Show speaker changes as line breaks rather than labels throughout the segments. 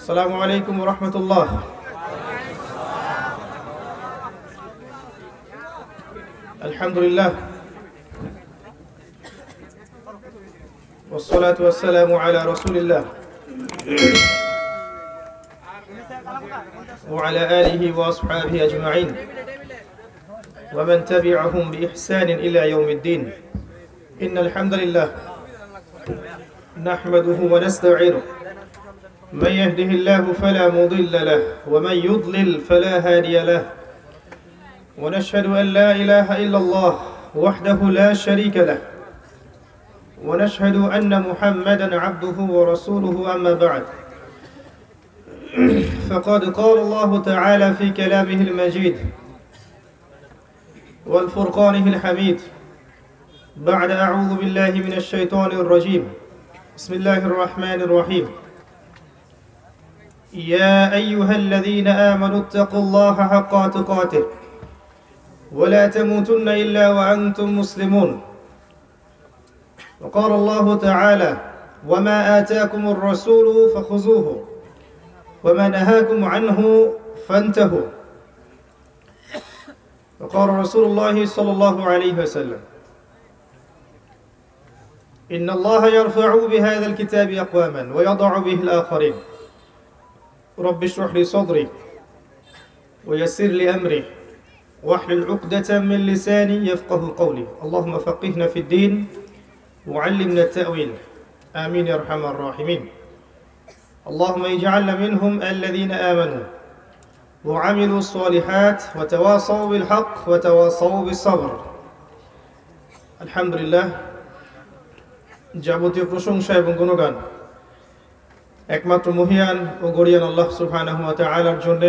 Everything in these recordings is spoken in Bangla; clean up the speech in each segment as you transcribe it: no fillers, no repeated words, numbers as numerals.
السلام عليكم ورحمة الله. الحمد لله والصلاة والسلام على رسول الله وعلى آله وأصحابه أجمعين ومن تبعهم بإحسان إلى يوم الدين. إن الحمد لله نحمده ونستعينه من يهده الله فلا مضل له ومن يضلل فلا هادي له ونشهد أن لا إله إلا الله وحده لا شريك له ونشهد أن محمدا عبده ورسوله. أما بعد فقد قال الله تعالى في كلامه المجيد والفرقانه الحميد بعد أعوذ بالله من الشيطان الرجيم. بسم الله الرحمن الرحيم. يا أيها الذين آمنوا اتقوا الله حق تقاته ولا تموتن إلا وأنتم مسلمون. وقال الله تعالى وما آتاكم الرسول فخذوه وما نهاكم عنه فانتهوا. وقال رسول الله صلى الله عليه وسلم إن الله يرفع بهذا الكتاب أقواما ويضع به الآخرين. رب اشرح لي صدري ويسر لي أمري واحلل عقدة من لساني يفقه قولي. اللهم فقهنا في الدين وعلمنا التأويل. آمين يا أرحم الراحمين. اللهم اجعلنا منهم الذين آمنوا وعملوا الصالحات وتواصوا بالحق وتواصوا بالصبر. الحمد لله. যাবতীয় প্রশংসা এবং গুণগান একমাত্র মহিয়ান ও গরিয়ান আল্লাহ সুবহানাহু ওয়া তাআলার জন্য,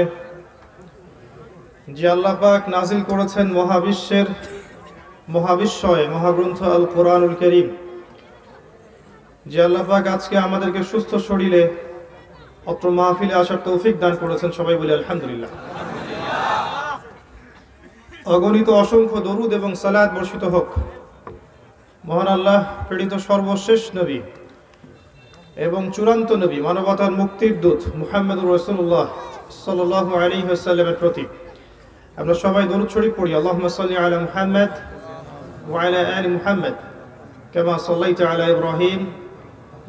যে আল্লাহ পাক নাজিল করেছেন মহাবিশ্বের মহাবিশ্বয় মহাগ্রন্থ আল কোরআনুল কারীম, যে আল্লাহ পাক আজকে আমাদেরকে সুস্থ শরীরে অত্র মাহফিলে আসার তৌফিক দান করেছেন। সবাই বলি আলহামদুলিল্লাহ। অগণিত অসংখ্য দরুদ এবং সালাত বর্ষিত হোক মহান আল্লাহ প্রেরিত সর্বশেষ নবী এবং চূড়ান্ত নবী মানবতার মুক্তির দূত মুহাম্মদুর রাসূলুল্লাহ সাল্লাল্লাহু আলাইহি ওয়াসাল্লামের প্রতি। আমরা সবাই দরুদ শরীফ পড়ি। আল্লাহুম্মা সাল্লি আলা মুহাম্মাদ ওয়া আলা আলি মুহাম্মাদ কামা সাল্লাইতা আলা ইব্রাহিম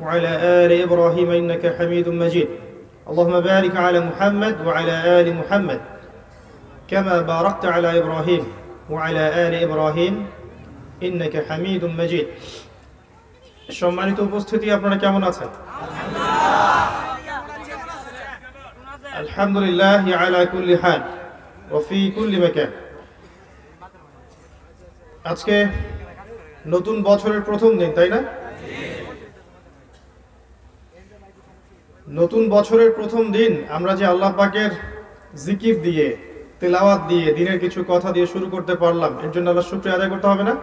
ওয়া আলা আলি ইব্রাহিম ইন্নাকা হামিদুম মাজিদ। আল্লাহুম্মা বারিক আলা মুহাম্মাদ ওয়া আলা আলি মুহাম্মাদ কামা বারাকতা আলা ইব্রাহিম ওয়া আলা আলি ইব্রাহিম ইন্নাকা হামিদুম মাজিদ। সম্মানিত উপস্থিতি, আপনারা কেমন আছেন? আলহামদুলিল্লাহ আলা কুল্লি হাল ওয়া ফি কুল্লি মাকান। আজকে নতুন বছরের প্রথম দিন, তাই না? নতুন বছরের প্রথম দিন আমরা যে আল্লাহ পাকের জিকির দিয়ে তেলাওয়াত দিয়ে দিনের কিছু কথা দিয়ে শুরু করতে পারলাম, এর জন্য আল্লাহ শুকরিয়া আদায় করতে হবে না?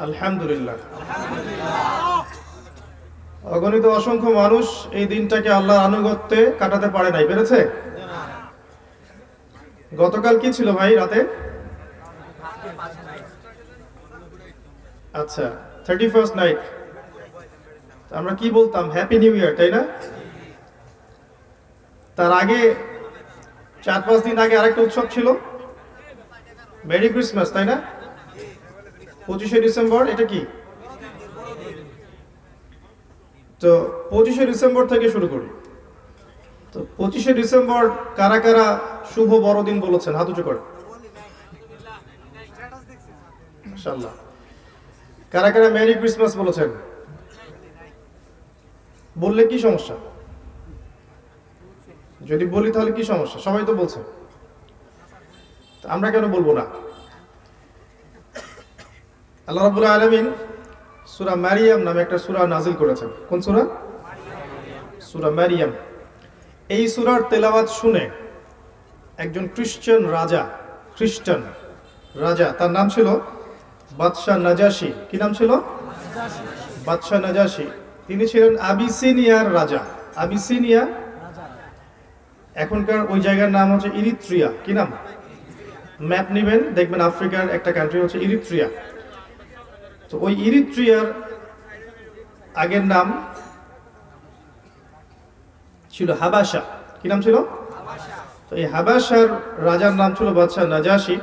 আলহামদুলিল্লাহ। অগণিত অসংখ্য মানুষ এই দিনটাকে আল্লাহর আনুগত্যে কাটাতে পারে নাই, পেরেছে? গতকাল কি ছিল ভাই রাতে? আচ্ছা, 31st নাইট। আমরা কি বলতাম? হ্যাপি নিউ ইয়ার, তাই না? তার আগে 4-5 দিন আগে আরেকটা উৎসব ছিল, মেরি ক্রিসমাস, তাই না? 25শে ডিসেম্বর। এটা কি? তো 25শে ডিসেম্বর থেকে শুরু করি। তো 25শে ডিসেম্বর কারা কারা শুভ বড়দিন বলেছেন? হাত উঁচু করে। মাশাআল্লাহ। কারা কারা মেরি ক্রিসমাস বলেছেন? বললে কি সমস্যা? যদি বলি তাহলে কি সমস্যা? সবাই তো বলছে, আমরা কেন বলবো না? আল্লাহ রাব্বুল আলামিন সূরা মারিয়াম নামে একটা সূরা নাযিল করেছেন। কোন সূরা? সূরা মারিয়াম। এই সূরার তেলাওয়াত শুনে একজন খ্রিস্টান রাজা, তার নাম ছিল বাদশাহ নাজাশী। কি নাম ছিল? বাদশাহ নাজাশী। তিনি ছিলেন আবিসিনিয়ার রাজা। আবিসিনিয়া এখনকার ওই জায়গার নাম হচ্ছে ইরিত্রিয়া। কি নাম? ম্যাপ নেবেন, দেখবেন আফ্রিকার একটা কান্ট্রি হচ্ছে ইরিত্রিয়া। তো ওই ইরিত্রিয়ার আগের নাম ছিল হাবাসা। কি নাম ছিল? তো এই হাবাসার রাজার নাম ছিল বাদশাহ নাজাশী,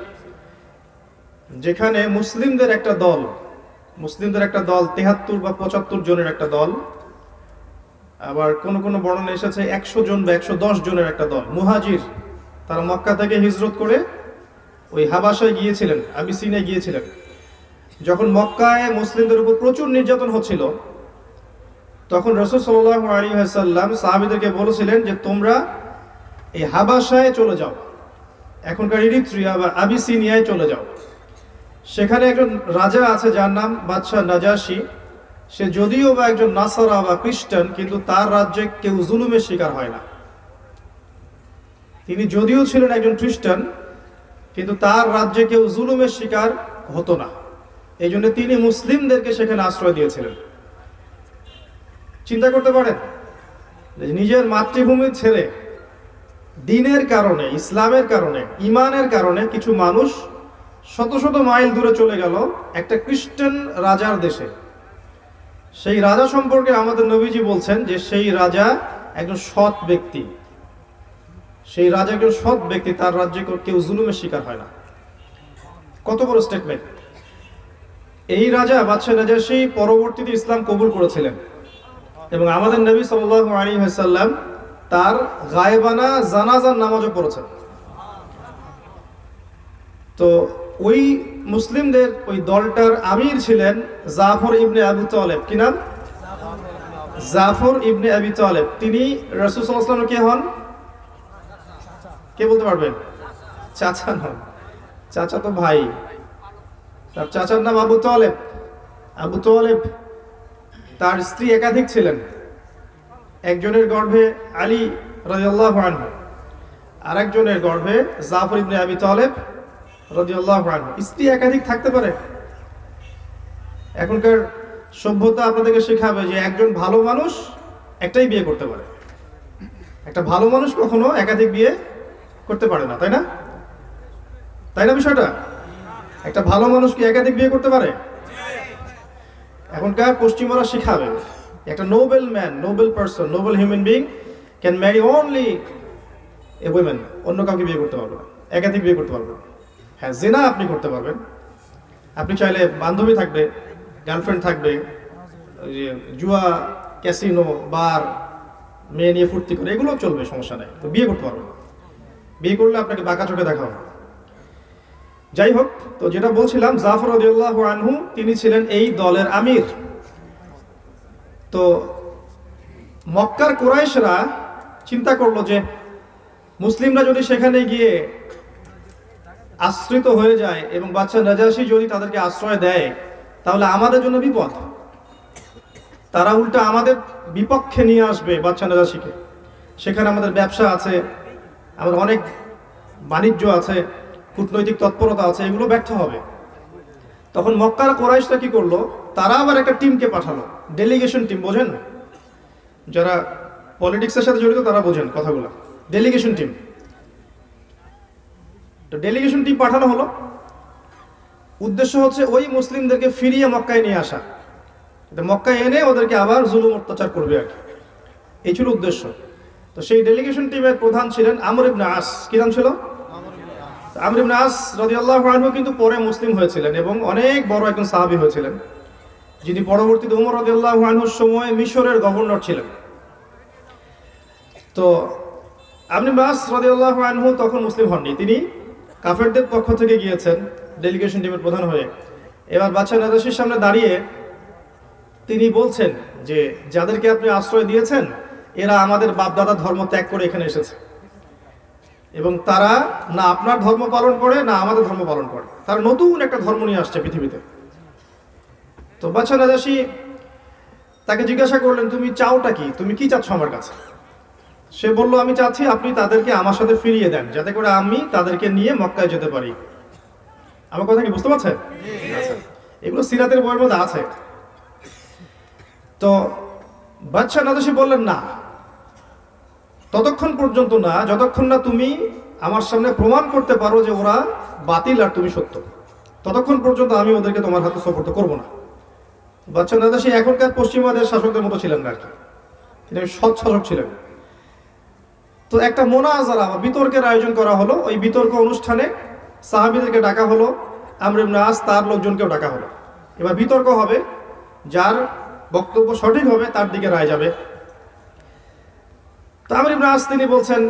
যেখানে মুসলিমদের একটা দল 73 বা 75 জনের একটা দল, আবার কোন কোন বর্ণনা এসেছে 100 জন বা 110 জনের একটা দল মুহাজির, তারা মক্কা থেকে হিজরত করে ওই হাবাসায় গিয়েছিলেন, আবিসিনিয়ায় গিয়েছিলেন। যখন মক্কায় মুসলিমদের উপর প্রচুর নির্যাতন হচ্ছিল, তখন রাসূল সাল্লাল্লাহু আলাইহি ওয়াসাল্লাম সাহাবীদেরকে বলেছিলেন যে তোমরা এই হাবাসায় চলে যাও, এখনকার ইরিত্রিয়া বা আবিসিনিয়ায় চলে যাও। সেখানে একজন রাজা আছে যার নাম বাদশাহ নাজাশী। সে যদিও বা একজন নাসারা বা খ্রিস্টান, কিন্তু তার রাজ্যে কেউ জুলুমের শিকার হয় না। তিনি যদিও ছিলেন একজন খ্রিস্টান, কিন্তু তার রাজ্যে কেউ জুলুমের শিকার হতো না। এই জন্য তিনি মুসলিমদেরকে সেখানে আশ্রয় দিয়েছিলেন। চিন্তা করতে পারেন, নিজের মাতৃভূমি ছেড়ে দ্বীনের কারণে, ইসলামের কারণে, ঈমানের কারণে কিছু মানুষ শত শত মাইল দূরে চলে গেল একটা খ্রিস্টান রাজার দেশে। সেই রাজা সম্পর্কে আমাদের নবীজি বলছেন যে সেই রাজা একজন সৎ ব্যক্তি, তার রাজ্যে কেউ জুলুমের শিকার হয় না। কত বড় স্টেটমেন্ট! এই রাজা বাদশাহ নাজাশী পরবর্তীতে ইসলাম কবুল করেছিলেন এবং আমাদের নবী সাল্লাল্লাহু আলাইহি ওয়াসাল্লাম তার গায়েবানা জানাজার নামাজও পড়েছেন। তো ওই মুসলিমদের ওই দলটার আমির ছিলেন জাফর ইবনে আবু তালেব। কি নাম? জাফর ইবনে আবি তালেব। তিনি রাসূল সাল্লাল্লাহু আলাইহি ওয়াসাল্লামের কে হন? কে বলতে পারবেন? চাচা নন, চাচা তো ভাই। তার চাচার নাম আবু তালেব। আবু তালেব তার স্ত্রী একাধিক ছিলেন। একজনের গর্ভে আলী রাদিয়াল্লাহু আনহু, আরেকজনের গর্ভে জাফর ইবনে আবি তালেব রাদিয়াল্লাহু আনহু। স্ত্রী একাধিক থাকতে পারে। এখনকার সভ্যতা আপনাদেরকে শেখাবে যে একজন ভালো মানুষ একটাই বিয়ে করতে পারে। একটা ভালো মানুষ কখনো একাধিক বিয়ে করতে পারে না, তাই না? তাই না বিষয়টা? একটা ভালো মানুষ কি একাধিক বিয়ে করতে পারে? এখনকার পশ্চিমারা শিখাবে একটা noble man, noble person, noble human being can marry only a women. অন্য কাউকে বিয়ে করতে পারবে না, একাধিক বিয়ে করতে পারবে না। হ্যাঁ, জিনা আপনি করতে পারবেন। আপনি চাইলে বান্ধবী থাকবে, গার্লফ্রেন্ড থাকবে, ওই যে জুয়া, ক্যাসিনো, বার, মেয়ে নিয়ে ফুর্তি করে, এগুলো চলবে, সমস্যা নাই। তো বিয়ে করতে পারবেন। বিয়ে করলে আপনাকে বাঁকা চোখে দেখা হবে। যাই হোক, তো যেটা বলছিলাম, জাফর রাদিয়াল্লাহু আনহু তিনি ছিলেন এই দলের আমির। তো মক্কার কুরাইশরা চিন্তা করলো যে মুসলিমরা যদি সেখানে গিয়ে আশ্রিত হয়ে যায় এবং বাদশাহ নাজাশী যদি তাদেরকে আশ্রয় দেয়, তাহলে আমাদের জন্য বিপদ। তারা উল্টা আমাদের বিপক্ষে নিয়ে আসবে বাদশাহ নাজাশীকে। সেখানে আমাদের ব্যবসা আছে, আমাদের অনেক বাণিজ্য আছে, কূটনৈতিক তৎপরতা আছে, এগুলো ব্যর্থ হবে। তখন মক্কার কুরাইশরা কি করলো, তারা আবার একটা টিমকে পাঠালো, ডেলিগেশন টিম। বোঝেন? যারা পলিটিক্সের সাথে জড়িত তারা বোঝেন কথাগুলো। Delegation team. তো ডেলিগেশন টিম পাঠানো হলো। উদ্দেশ্য হচ্ছে ওই মুসলিমদেরকে ফিরিয়ে মক্কায় নিয়ে আসা, মক্কায় এনে ওদেরকে আবার জুলুম অত্যাচার করবে আর কি। এই ছিল উদ্দেশ্য। তো সেই ডেলিগেশন টিমের প্রধান ছিলেন আমর ইবনে আস। কি নাম ছিল? আমর ইবনে আস রাদিয়াল্লাহু আনহু কিন্তু পরে মুসলিম হয়েছিলেন এবং অনেক বড় একজন সাহাবী হয়েছিলেন, যিনি পরবর্তীতে ওমর রাদিয়াল্লাহু আনহুর সময় মিশরের গভর্নর ছিলেন। তো আমর ইবনে আস রাদিয়াল্লাহু আনহু তখন মুসলিম হননি, তিনি কাফেরদের পক্ষ থেকে গিয়েছেন ডেলিগেশন টিমের প্রধান হয়ে। এবার বাদশাহ নাজাশীর সামনে দাঁড়িয়ে তিনি বলছেন যে যাদেরকে আপনি আশ্রয় দিয়েছেন এরা আমাদের বাপদাদা ধর্ম ত্যাগ করে এখানে এসেছে এবং তারা না আপনার ধর্ম পালন করে না আমাদের ধর্ম পালন করে, তারা নতুন একটা ধর্ম নিয়ে আসছে পৃথিবীতে। তো বাদশাহ নাজাশী তাকে জিজ্ঞাসা করলেন, তুমি চাওটা কি, তুমি কি চাচ্ছ আমার কাছে? সে বলল, আমি চাচ্ছি আপনি তাদেরকে আমার সাথে ফিরিয়ে দেন, যাতে করে আমি তাদেরকে নিয়ে মক্কায় যেতে পারি। আমার কথা কি বুঝতে পারছেন? আচ্ছা, এগুলো সিরাতের বইয়ের মধ্যে আছে। তো বাদশাহ নাজাশী বললেন, না, ততক্ষণ পর্যন্ত না যতক্ষণ না তুমি আমার সামনে প্রমাণ করতে পারো যে ওরা বাতিল আর তুমি সত্য, ততক্ষণ পর্যন্ত আমি ওদেরকে তোমার হাতে সুপর্দ করব না। বাদশাহ নাজাশী এখনকার পশ্চিমাদের শাসকদের মতো ছিলেন না আর কি, তিনি সৎ শাসক ছিলেন। তো একটা মোনাজারা বা বিতর্কের আয়োজন করা হলো। ওই বিতর্ক অনুষ্ঠানে সাহাবীদেরকে ডাকা হলো, আমর ইবনে আস তার লোকজনকেও ডাকা হলো। এবার বিতর্ক হবে, যার বক্তব্য সঠিক হবে তার দিকে রায় যাবে। তো আমর ইবনে আস তিনি বলছেন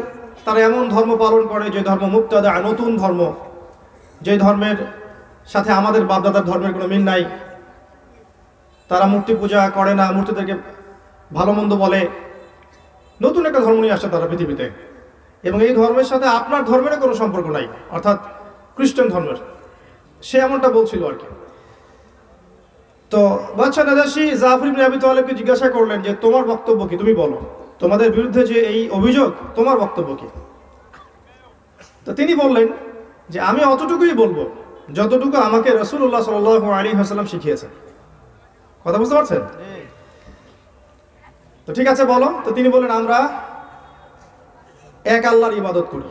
তারা এমন ধর্ম পালন করে যে ধর্ম মুবতাদা, নতুন ধর্ম, যে ধর্মের সাথে আমাদের বাপদাদার ধর্মের কোনো মিল নাই। তারা মূর্তি পূজা করে না, মূর্তিদেরকে ভালো মন্দ বলে, নতুন একটা ধর্ম নিয়ে আসছে তারা পৃথিবীতে, এবং এই ধর্মের সাথে আপনার ধর্মেরও কোনো সম্পর্ক নাই, অর্থাৎ খ্রিস্টান ধর্মের। সে এমনটা বলছিল আর কি। তো বাদশাহ নাজাশী জাফর ইবনে আবি তালেবকে জিজ্ঞাসা করলেন যে তোমার বক্তব্য কি, তুমি বলো, তোমাদের বিরুদ্ধে যে এই অভিযোগ, তোমার বক্তব্য কি? তো তিনি বললেন যে আমি অতটুকুই বলবো যতটুকু আমাকে রাসূলুল্লাহ সাল্লাল্লাহু আলাইহি ওয়াসাল্লাম শিখিয়েছেন। কথা বুঝতে পারছেন? তো ঠিক আছে বলো। তো তিনি বললেন আমরা এক আল্লাহর ইবাদত করি,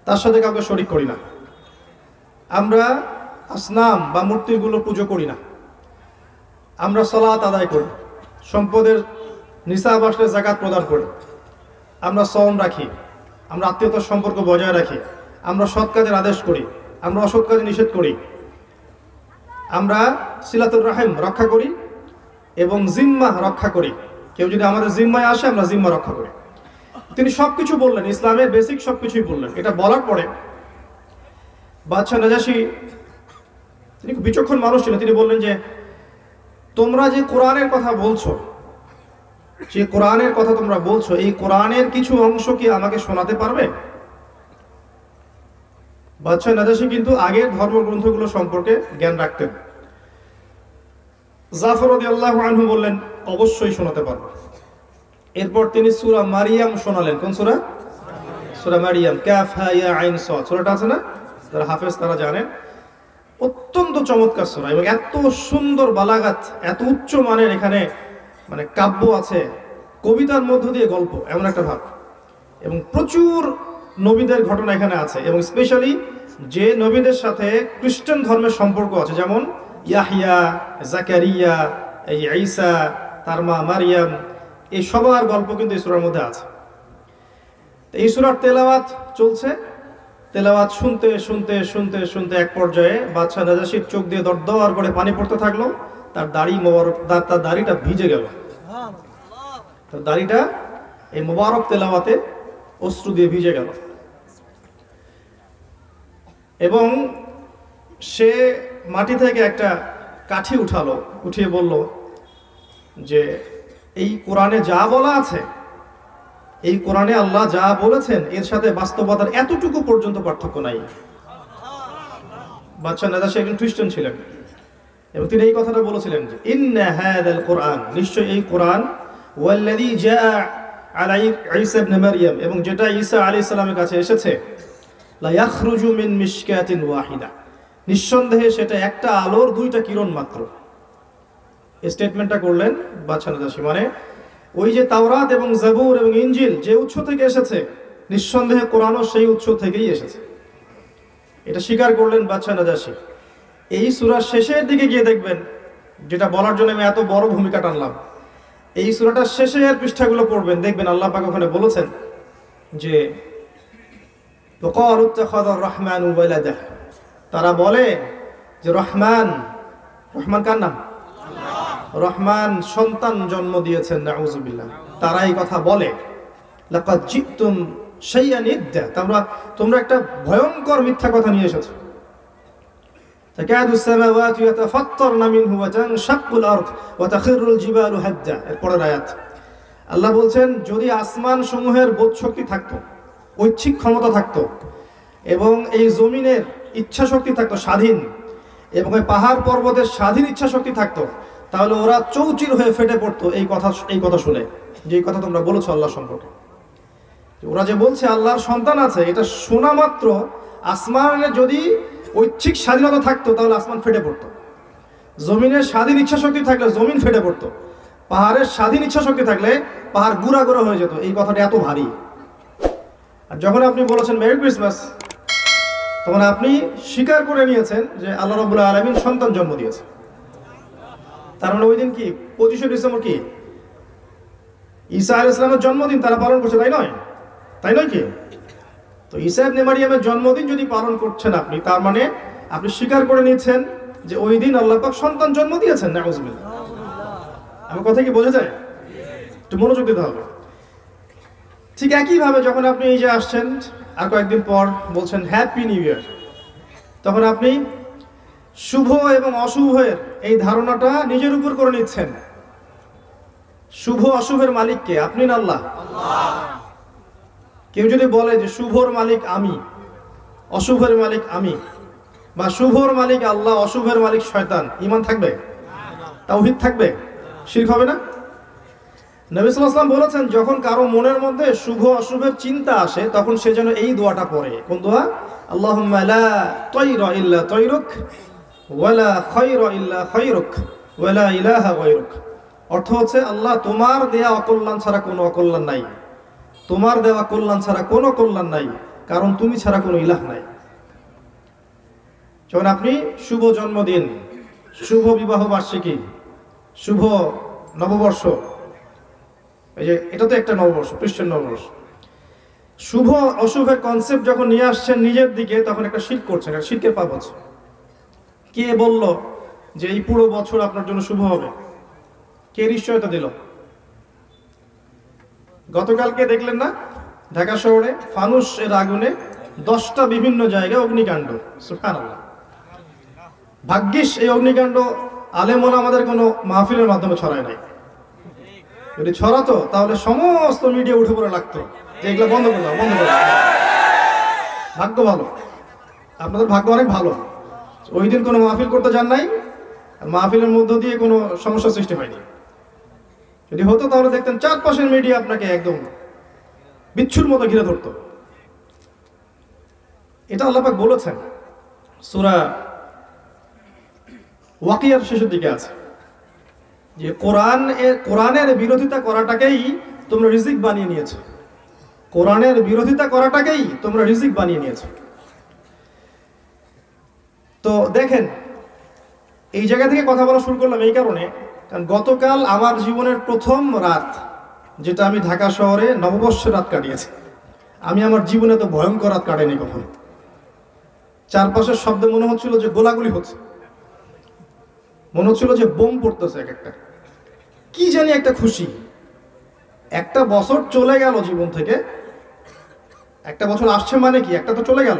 তার সাথে কাউকে শরীক করি না। আমরা আসনাম বা মূর্তিগুলো পুজো করি না। আমরা সালাত আদায় করি, সম্পদের নিসাব আসলে যাকাত প্রদান করি, আমরা সওম রাখি, আমরা আত্মীয়তার সম্পর্ক বজায় রাখি, আমরা সৎ কাজের আদেশ করি, আমরা অসৎ কাজে নিষেধ করি, আমরা সিলাতুর রাহিম রক্ষা করি এবং জিম্মা রক্ষা করি। কেউ যদি আমাদের জিম্মায় আসে আমরা জিম্মা রক্ষা করি। তিনি সবকিছু বললেন, ইসলামের বেসিক সবকিছুই বললেন। এটা বলার পরে বাদশাহ নাজাশী, তিনি খুব বিচক্ষণ মানুষ ছিলেন, তিনি বললেন যে তোমরা যে কোরআনের কথা বলছো, যে কোরআনের কথা তোমরা বলছো, এই কোরআনের কিছু অংশ কি আমাকে শোনাতে পারবে? বাদশাহ নাজাশী কিন্তু আগের ধর্মগ্রন্থগুলো সম্পর্কে জ্ঞান রাখতেন। জাফর রাদিয়াল্লাহু আনহু বললেন অবশ্যই শোনাতে পারবো। এরপর তিনি সূরা মারিয়াম শোনালেন। কোন সূরা? সূরা মারিয়াম, কাফ হা ইয়া আইন সাদ সূরাটা আছে না, যারা হাফেজ তারা জানেন। অত্যন্ত চমৎকার সূরা, এবং এত সুন্দর বালাগাত, এত উচ্চ মানের এখানে মানে কাব্য আছে, কবিতার মধ্য দিয়ে গল্প, এমন একটা ভাব। এবং প্রচুর নবীদের ঘটনা এখানে আছে, এবং স্পেশালি যে নবীদের সাথে খ্রিস্টান ধর্মের সম্পর্ক আছে, যেমন ইয়াহইয়া, জাকারিয়া, এই ঈসা, তার মা মারিয়াম, এই সবার গল্প কিন্তু এই সূরার মধ্যে আছে। এই সূরার তেলাওয়াত চলছে। তেলাওয়াত শুনতে শুনতে শুনতে শুনতে এক পর্যায়ে বাদশাহ নাজাশীর চোখ দিয়ে দরদর করে পানি পড়তে থাকলো। তার দাড়ি মোবারক, তার দাড়িটা ভিজে গেল। তার দাড়িটা এই মোবারক তেলাওয়াতে অশ্রু দিয়ে ভিজে গেল, এবং সে মাটি থেকে একটা কাঠি উঠালো, উঠিয়ে বলল যে এই কোরআনে যা বলা আছে, এই কোরআনে আল্লাহ যা বলেছেন এর সাথে বাস্তবতার এতটুকু পর্যন্ত পার্থক্য নাই। বাদশাহ নাজাশী একজন খ্রিস্টান ছিলেন, এবং তিনি এই কথাটা বলেছিলেন যে ইন্না হাযাল কোরআন, নিশ্চয় এই কোরআন, ওয়াল্লাযী জাআ আলা ঈসা ইবনে মারইয়াম, এবং যেটা ঈসা আলাইহিস সালামের কাছে এসেছে, লা ইয়াখরুজু মিন মিশকাতিন ওয়াহিদা, নিঃসন্দেহে সেটা একটা আলোর দুইটা কিরণ মাত্র। এই স্টেটমেন্টটা করলেন বাদশাহ নাজাশী, মানে ওই যে তাওরাত এবং জাবুর এবং ইনজিল যে উৎস থেকে এসেছে, নিঃসন্দেহে কোরআনও সেই উৎস থেকেই এসেছে। এটা স্বীকার করলেন বাদশাহ নাজাশী। এই সূরার শেষের দিকে গিয়ে দেখবেন, যেটা বলার জন্য আমি এত বড় ভূমিকা টানলাম, এই সূরাটার শেষের পৃষ্ঠাগুলো পড়বেন, দেখবেন আল্লাহ পাক ওখানে বলেছেন যে ওয়াকালু ইত্তাখাযার রাহমানু ওয়ালাদা, তারা বলে যে রহমান, রহমান কার নাম? রহমান সন্তান জন্ম দিয়েছেন, নাউযুবিল্লাহ। তারা এই কথা বলে, লাকাদ জিতুম শাইআন ইদ্দা, তোমরা একটা ভয়ঙ্কর মিথ্যা কথা নিয়ে এসেছো। তাকাদুস সামাওয়াতু ইয়াতাফাত্তারনা মিনহু ওয়া তানশাক্কুল আরদ ওয়া তাখিরুল জিবালু হাদ্দা। এরপরের আয়াত আল্লাহ বলছেন, যদি আসমান সমূহের বোধ শক্তি থাকতো, ঐচ্ছিক ক্ষমতা থাকতো, এবং এই জমিনের ইচ্ছা শক্তি থাকতো স্বাধীন, এবং এই পাহাড় পর্বতের স্বাধীন ইচ্ছা শক্তি থাকতো, তাহলে ওরা চৌচির হয়ে ফেটে পড়তো এই কথা শুনে, যে এই কথা তোমরা বলেছো আল্লাহ সম্পর্কে। ওরা যে বলছে আল্লাহর সন্তান আছে, এটা শোনা মাত্র আসমানে যদি ঐচ্ছিক স্বাধীনতা থাকতো তাহলে আসমান ফেটে পড়তো, জমিনের স্বাধীন ইচ্ছা শক্তি থাকলে জমিন ফেটে পড়তো, পাহাড়ের স্বাধীন ইচ্ছা শক্তি থাকলে পাহাড় গুঁড়া গুঁড়া হয়ে যেত। এই কথাটা এত ভারী। আর যখন আপনি বলেছেন মেরি ক্রিসমাস, তখন আপনি স্বীকার করে নিয়েছেন যে আল্লাহ রাব্বুল আলামিন সন্তান জন্ম দিয়েছে। তার মানে ওই দিন কি 25শে ডিসেম্বর কি ঈসা আলাইহিস সালামের জন্মদিন তারা পালন করছে, তাই নয়? তাই নয় কি? তো ঈসা ইবনে মারইয়ামের জন্মদিন যদি পালন করছেন আপনি, তার মানে আপনি স্বীকার করে নিচ্ছেন যে ওই দিন আল্লাহ পাক সন্তান জন্ম দিয়েছেন। নাউজুবিল্লাহ। আমার কথা কি বোঝা যায়? একটু মনোযোগ দিতে হবে। ঠিক একইভাবে যখন আপনি এই যে আসছেন আর কয়েকদিন পর বলছেন হ্যাপি নিউ ইয়ার, তখন আপনি শুভ এবং অশুভের এই ধারণাটা নিজের উপর করে নিচ্ছেন। শুভ অশুভের মালিক কে? আপনি না আল্লাহ? কেউ যদি বলে যে শুভর মালিক আমি, অশুভের মালিক আমি, বা শুভর মালিক আল্লাহ, অশুভের মালিক শয়তান, ঈমান থাকবে? তাওহীদ থাকবে? শিরক হবে না? নবী সাল্লাল্লাহু আলাইহি ওয়াসাল্লাম বলেছেন, যখন কারো মনের মধ্যে শুভ অশুভের চিন্তা আসে তখন সে যেন এই দোয়াটা পড়ে। কোন দোয়া? আল্লাহুম্মা লা তায়রা ইল্লা তায়রুক ওয়ালা খায়রা ইল্লা খায়রুক ওয়ালা ইলাহা গায়রুক। অর্থ হচ্ছে, আল্লাহ তোমার দেয়া অকল্যাণ ছাড়া কোনো অকল্যাণ নাই, তোমার দেওয়া কল্যাণ ছাড়া কোনো কল্যাণ নাই, কারণ তুমি ছাড়া কোনো ইলাহ নাই। যখন আপনি শুভ জন্মদিন, শুভ বিবাহ বার্ষিকী, শুভ নববর্ষ, এই যে এটা তো একটা নববর্ষ, খ্রিস্টান নববর্ষ, শুভ অশুভের কনসেপ্ট যখন নিয়ে আসছেন নিজের দিকে, তখন একটা শিরক করছেন, একটা শিরকের পাপ হচ্ছে। কে বলল যে এই পুরো বছর আপনার জন্য শুভ হবে? কে নিশ্চয়তা দিল? গতকালকে দেখলেন না ঢাকা শহরে ফানুস এর আগুনে 10টা বিভিন্ন জায়গায় অগ্নিকাণ্ড। সুবহানাল্লাহ। ভাগ্যিস এই অগ্নিকাণ্ড আলেম ওলামাদের কোনো মাহফিলের মাধ্যমে ছড়ায় নাই। যদি ছড়াতো তাহলে সমস্ত মিডিয়া উঠে পড়ে লাগতো যে এগুলো বন্ধ করে দাও, বন্ধ করে দাও। ভাগ্য ভালো, আপনাদের ভাগ্য অনেক ভালো, ওই দিন কোনো মাহফিল করতে যান নাই, মাহফিলের মধ্য দিয়ে কোনো সমস্যা সৃষ্টি হয়নি। যদি হতো তাহলে দেখতেন চারপাশের মিডিয়া আপনাকে একদম বিচ্ছুর মতো ঘিরে ধরতো। এটা আল্লাহ পাক বলেছেন সূরা ওয়াকিয়ার শেষের দিকে আছে যে কোরআনের বিরোধিতা করাটাকেই তোমরা রিজিক বানিয়ে নিয়েছো। কোরআনের বিরোধিতা করাটাকেই তোমরা রিজিক বানিয়ে নিয়েছো। তো দেখেন, এই জায়গা থেকে কথা বলা শুরু করলাম এই কারণে, কারণ গতকাল আমার জীবনের প্রথম রাত, যেটা আমি ঢাকা শহরে নববর্ষের রাত কাটিয়েছি। আমি আমার জীবনে তো ভয়ঙ্কর রাত কাটাইনি কখনো। চারপাশের শব্দে মনে হচ্ছিল যে গোলাগুলি হচ্ছে, মনে হচ্ছিল যে বোম পড়তেছে এক একটা। কি জানি একটা খুশি। একটা বছর চলে গেল জীবন থেকে। একটা বছর আসছে মানে কি, একটা তো চলে গেল,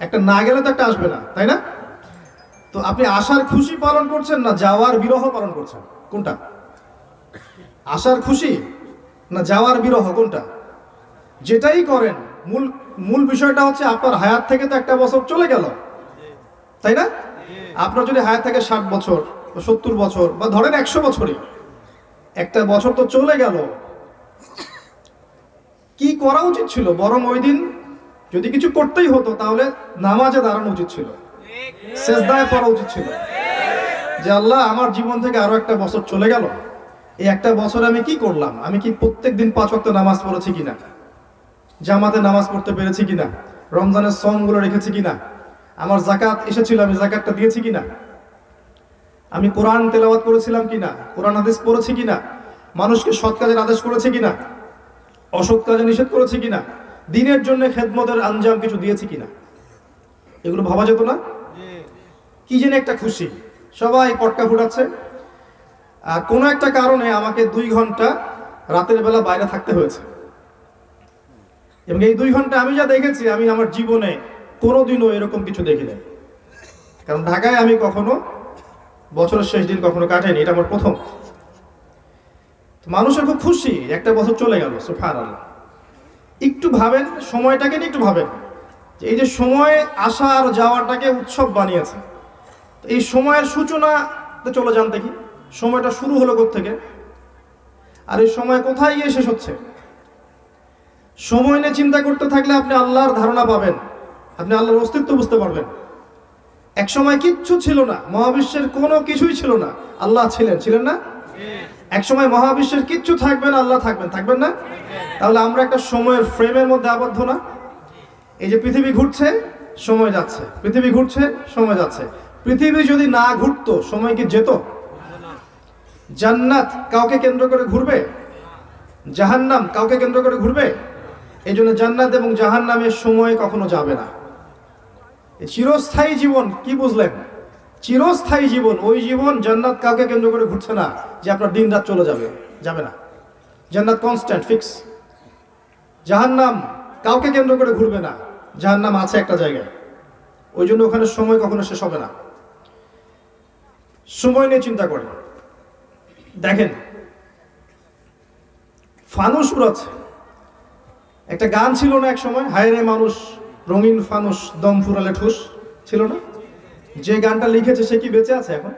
একটা না গেলে তো একটা আসবে না, তাই না? তো আপনি আসার খুশি পালন করছেন না যাওয়ার বিরহ পালন করছেন? কোনটা? আসার খুশি না যাওয়ার বিরহ? কোনটা? যেটাই করেন মূল বিষয়টা হচ্ছে আপনার হায়াত থেকে তো একটা বছর চলে গেল, তাই না? আপনার যদি হায়াত থাকে 60 বছর, 70 বছর, বা ধরেন 100 বছরই, একটা বছর তো চলে গেল। কি করা উচিত ছিল? বরং ওই দিন যদি কিছু করতেই হতো তাহলে নামাজে দাঁড়ানো উচিত ছিল, সেজদায় পড়া উচিত ছিল যে আল্লাহ আমার জীবন থেকে আরো একটা বছর চলে গেল, এই একটা বছর আমি কি করলাম? আমি কি প্রত্যেকদিন 5 ওয়াক্ত নামাজ পড়েছি কিনা, জামাতে নামাজ পড়তে পেরেছি কিনা, রমজানের সওমগুলো রেখেছি কিনা, আমার যাকাত এসেছিল আমি যাকাতটা দিয়েছি কিনা, আমি কোরআন তেলাওয়াত করেছিলাম কিনা, কোরআন হাদিস পড়েছি কিনা, মানুষকে সৎ কাজের আদেশ করেছি কিনা, অসৎ কাজে নিষেধ করেছি কিনা, দিনের জন্য খেদমতের আঞ্জাম কিছু দিয়েছি কিনা, এগুলো ভাবা যেত না? কি যেন একটা খুশি, সবাই পটকা ফুটাচ্ছে। আর কোনো একটা কারণে আমাকে 2 ঘন্টা রাতের বেলা বাইরে থাকতে হয়েছে, এবং এই 2 ঘন্টা আমি যা দেখেছি, আমি আমার জীবনে কোনোদিনও এরকম কিছু দেখিনি। কারণ ঢাকায় আমি কখনো বছরের শেষ দিন কখনো কাটাইনি, এটা আমার প্রথম। মানুষের খুব খুশি, একটা বছর চলে গেল। সুবহানাল্লাহ। একটু ভাবেন, সময়টাকে নিয়ে একটু ভাবেন যে এই যে সময় আসা আর যাওয়াটাকে উৎসব বানিয়েছে, এই সময়ের সূচনাতে চলে যান দেখি, সময়টা শুরু হলো কোত্থেকে, আর এই সময় কোথায় গিয়ে শেষ হচ্ছে। সময় নিয়ে চিন্তা করতে থাকলে আপনি আল্লাহর ধারণা পাবেন, আপনি আল্লাহর অস্তিত্ব বুঝতে পারবেন। এক সময় কিচ্ছু ছিল না, মহাবিশ্বের কোনো কিছুই ছিল না, আল্লাহ ছিলেন না? এক সময় মহাবিশ্বের কিচ্ছু থাকবে না, আল্লাহ থাকবেন না? তাহলে আমরা একটা সময়ের ফ্রেমের মধ্যে আবদ্ধ না? এই যে পৃথিবী ঘুরছে, সময় যাচ্ছে, পৃথিবী ঘুরছে, সময় যাচ্ছে। পৃথিবী যদি না ঘুরতো সময় কি যেত? জান্নাত কাউকে কেন্দ্র করে ঘুরবে? জাহান্নাম কাউকে কেন্দ্র করে ঘুরবে? এই জন্য জান্নাত এবং জাহান্নামের সময় কখনো যাবে না। চিরস্থায়ী জীবন কি বুঝলেন? চিরস্থায়ী জীবন, ওই জীবন। জান্নাত কাউকে কেন্দ্র করে ঘুরছে না যে আপনার দিন রাত চলে যাবে, যাবে না। জান্নাত কনস্ট্যান্ট, ফিক্স। জাহান্নাম কাউকে কেন্দ্র করে ঘুরবে না, জাহান্নাম আছে একটা জায়গায়। ওই জন্য ওখানে সময় কখনো শেষ হবে না। সময় নিয়ে চিন্তা করেন। দেখেন, ফানুস উড়াচ্ছে। একটা গান ছিল না এক সময়, হায় রে মানুষ রঙিন ফানুস দম ফুরালে ঠুস, ছিল না? যে গানটা লিখেছে সে কি বেঁচে আছে এখন?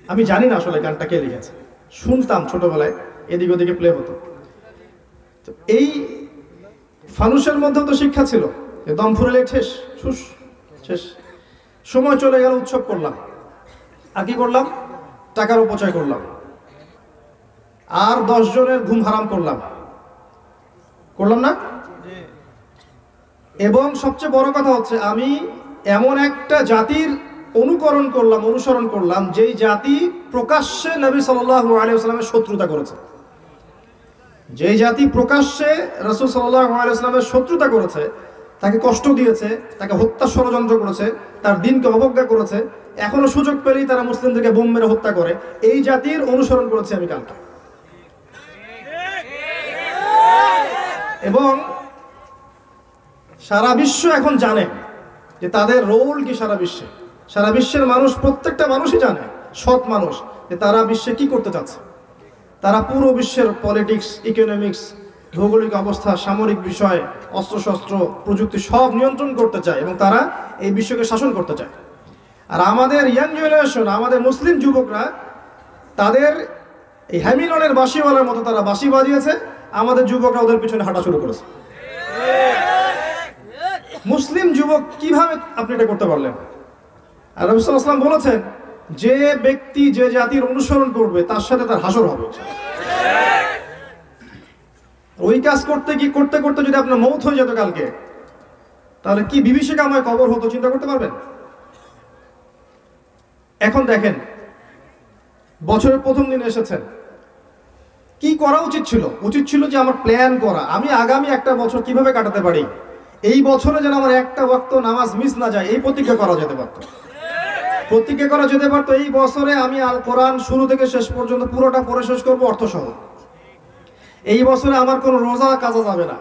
আমি জানি না আসলে গানটা কে লিখেছে, শুনতাম ছোটবেলায়, এদিক ওদিকে প্লে হতো। তো এই ফানুসের মধ্যেও তো শিক্ষা ছিল, দম ফুরালে ঠেস ঠুস শেষ। সময় চলে গেল, উৎসব করলাম, আর কি করলাম? টাকার অপচয় করলাম, আর 10 জনের ঘুম হারাম করলাম না? এবং সবচেয়ে বড় কথা হচ্ছে, আমি এমন একটা জাতির অনুসরণ করলাম যেই জাতি প্রকাশ্যে নবী সাল্লাল্লাহু আলাইহি ওয়াসাল্লামের শত্রুতা করেছে। যেই জাতি প্রকাশ্যে রাসূল সাল্লাল্লাহু আলাইহি ওয়াসাল্লামের শত্রুতা করেছে, তাকে কষ্ট দিয়েছে, তাকে হত্যা ষড়যন্ত্র করেছে, তার দিনকে অবজ্ঞা করেছে, এখনো সুযোগ পেলেই তারা মুসলিমদেরকে বোম মেরে হত্যা করে, এই জাতির অনুসরণ করেছে আমি কালকে। এবং সারা বিশ্ব এখন জানে যে তাদের রোল কি। সারা বিশ্বের মানুষ, প্রত্যেকটা মানুষই জানে, সৎ মানুষ, যে তারা বিশ্বে কি করতে চাচ্ছে। তারা পুরো বিশ্বের পলিটিক্স, ইকোনমিক্স, ভৌগোলিক অবস্থা, সামরিক বিষয়, অস্ত্রশস্ত্র, প্রযুক্তি সব নিয়ন্ত্রণ করতে চায় এবং তারা এই বিশ্বকে শাসন করতে চায়। আর আমাদের ইয়াং জেনারেশন, আমাদের মুসলিম যুবকরা, তাদের এই হ্যামিলনের বাঁশিওয়ালার মতো তারা বাঁশি বাজিয়েছে, আমাদের যুবকরা ওদের পিছনে হাঁটা শুরু করেছে। মুসলিম যুবক কিভাবে আপনি এটা করতে পারলেন? আর রাসূল সাল্লাল্লাহু আলাইহি ওয়াসাল্লাম বলেছেন, যে ব্যক্তি যে জাতির অনুসরণ করবে তার সাথে তার হাসর হবে। ওই কাজ করতে করতে যদি আপনার মৌত হয়ে যেত কালকে, তাহলে কি বিভীষিকাময় কবর হতো চিন্তা করতে পারবেন? এখন দেখেন, বছরের প্রথম দিন এসেছেন, কি করা উচিত ছিল যে আমার প্ল্যান করা, আমি আগামী একটা বছর কিভাবে কাটাতে পারি, এই বছরে যেন আমার একটা ওয়াক্ত নামাজ মিস না যায়, এই প্রতিজ্ঞা করা যেতে পারতো। এই বছরে আমি আল কোরআন শুরু থেকে শেষ পর্যন্ত পুরোটা পড়ে শেষ করবো অর্থসহ। এই বছরে আমার কোনো রোজা কাজা যাবে না।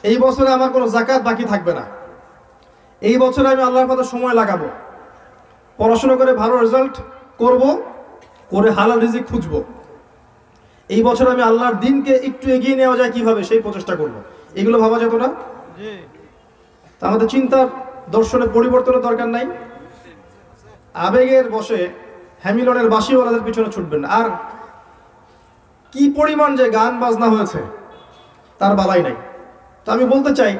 এই বছরে আমার কোনো যাকাত বাকি থাকবে না। এই বছরে আমি আল্লাহর পথে সময় লাগাবো, পড়াশোনা করে ভালো রেজাল্ট করব, করে হালাল রিজিক খুঁজবো। এই বছর আমি আল্লাহর দিনকে একটু এগিয়ে নেওয়া যায় কিভাবে, সেই প্রচেষ্টা করব। এগুলো ভাবা যেত না? তা আমাদের চিন্তার দর্শনের পরিবর্তনের দরকার নাই। আবেগের বসে হ্যামিলনের বাঁশিওয়ালাদের পিছনে ছুটবেন না। আর কি পরিমাণ যে গান বাজনা হয়েছে তার বালাই নাই। তো আমি বলতে চাই,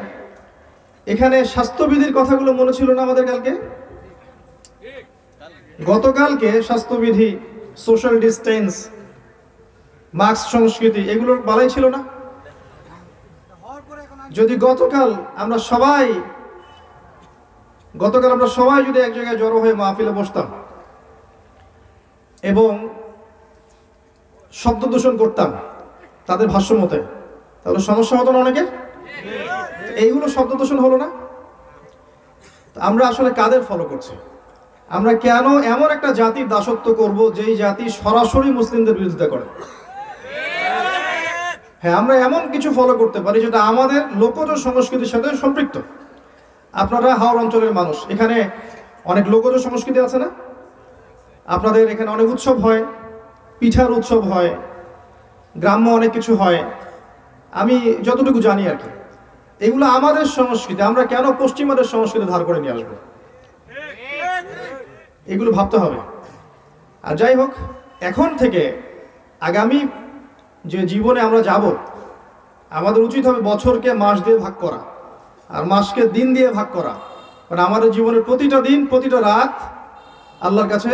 এখানে স্বাস্থ্যবিধির কথাগুলো মনে ছিল না আমাদের গতকালকে স্বাস্থ্যবিধি, সোশ্যাল ডিস্টেন্স, মাস্ক সংস্কৃতি, এগুলোর বালাই ছিল না? যদি গতকাল আমরা সবাই যদি এক জায়গায় জড়ো হয়ে মাহফিলে বসতাম এবং শব্দ দূষণ করতাম তাদের ভাষ্য মতে, তাহলে সমস্যা হতো না অনেকের? এইগুলো শব্দ দূষণ হলো না? আমরা আসলে কাদের ফলো করছি? আমরা কেন এমন একটা জাতির দাসত্ব করব যেই জাতি সরাসরি মুসলিমদের বিরোধিতা করে? হ্যাঁ, আমরা এমন কিছু ফলো করতে পারি যেটা আমাদের লোকজ সংস্কৃতির সাথে সম্পৃক্ত। আপনারা হাওড় অঞ্চলের মানুষ, এখানে অনেক লোকজ সংস্কৃতি আছে না? আপনাদের এখানে অনেক উৎসব হয়, পিঠার উৎসব হয়, গ্রাম্য অনেক কিছু হয়, আমি যতটুকু জানি আর কি। এগুলো আমাদের সংস্কৃতি, আমরা কেন পশ্চিমাদের সংস্কৃতি ধার করে নিয়ে আসবো? এগুলো ভাবতে হবে। আর যাই হোক, এখন থেকে আগামী যে জীবনে আমরা যাব, আমাদের উচিত হবে বছরকে মাস দিয়ে ভাগ করা আর মাসকে দিন দিয়ে ভাগ করা। কারণ আমাদের জীবনের প্রতিটা দিন, প্রতিটা রাত আল্লাহর কাছে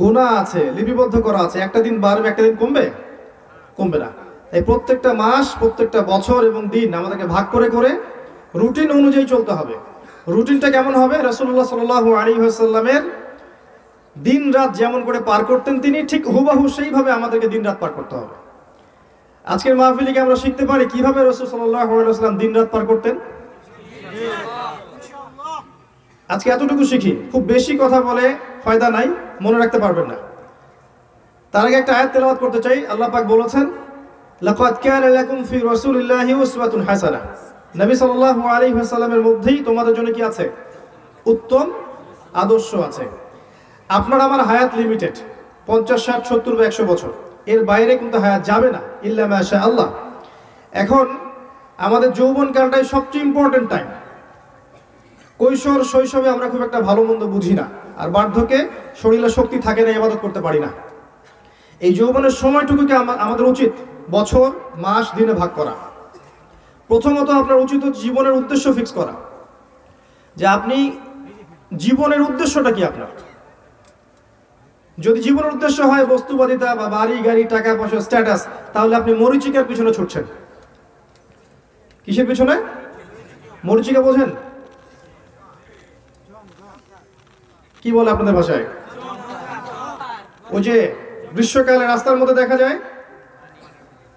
গুনাহ আছে, লিপিবদ্ধ করা আছে। একটা দিন বাড়বে, একটা দিন কমবে না। এই প্রত্যেকটা মাস, প্রত্যেকটা বছর এবং দিন আমাদেরকে ভাগ করে করে রুটিন অনুযায়ী চলতে হবে। রুটিনটা কেমন হবে? রাসূলুল্লাহ সাল্লাল্লাহু আলাইহি ওয়াসাল্লামের দিন রাত যেমন করে পার করতেন তিনি, ঠিক হুবাহু সেইভাবে আমাদেরকে দিন রাত পার করতে হবে। আজকের মাহফিলে কি আমরা শিখতে পারি কিভাবে রাসূল সাল্লাল্লাহু আলাইহি ওয়াসাল্লাম দিন-রাত পার করতেন? আজকে এতটুকু শিখি, খুব বেশি কথা বলে ফায়দা নাই, মনে রাখতে পারবেন না। তার আগে একটা আয়াত তেলাওয়াত করতে চাই। আল্লাহ পাক বলেছেন, লাকাদ কানা লাকুম ফি রাসূলিল্লাহি উসওয়াতুন হাসানাহ। নবী সাল্লাল্লাহু আলাইহি ওয়াসাল্লামের মধ্যেই তোমাদের জন্য কি আছে? উত্তম আদর্শ আছে। আপনার আমার হায়াত লিমিটেড, 50, 60, 70 বা 100 বছর, এর বাইরে কিন্তু হায়াত যাবে না, ইল্লা মাশা আল্লাহ। এখন আমাদের যৌবনকালটাই সবচেয়ে ইম্পর্টেন্ট টাইম। কৈশোর শৈশবে আমরা খুব একটা ভালো মন্দ বুঝি না, আর বার্ধক্যে শরীরে শক্তি থাকে না, ইবাদত করতে পারি না। এই যৌবনের সময়টুকুকে আমাদের উচিত বছর, মাস, দিনে ভাগ করা। প্রথমত আপনার উচিত জীবনের উদ্দেশ্য ফিক্স করা, যে আপনি জীবনের উদ্দেশ্যটা কি আপনার। যদি জীবনের উদ্দেশ্য হয় বস্তুবাদিতা বা বাড়ি গাড়ি, টাকা পয়সা, স্ট্যাটাস, তাহলে আপনি মরিচিকার পিছনে ছুটছেন। কিসের পিছনে? মরিচিকা বোঝেন? কি বলে আপনাদের ভাষায়? ওই যে গ্রীষ্মকালে রাস্তার মধ্যে দেখা যায়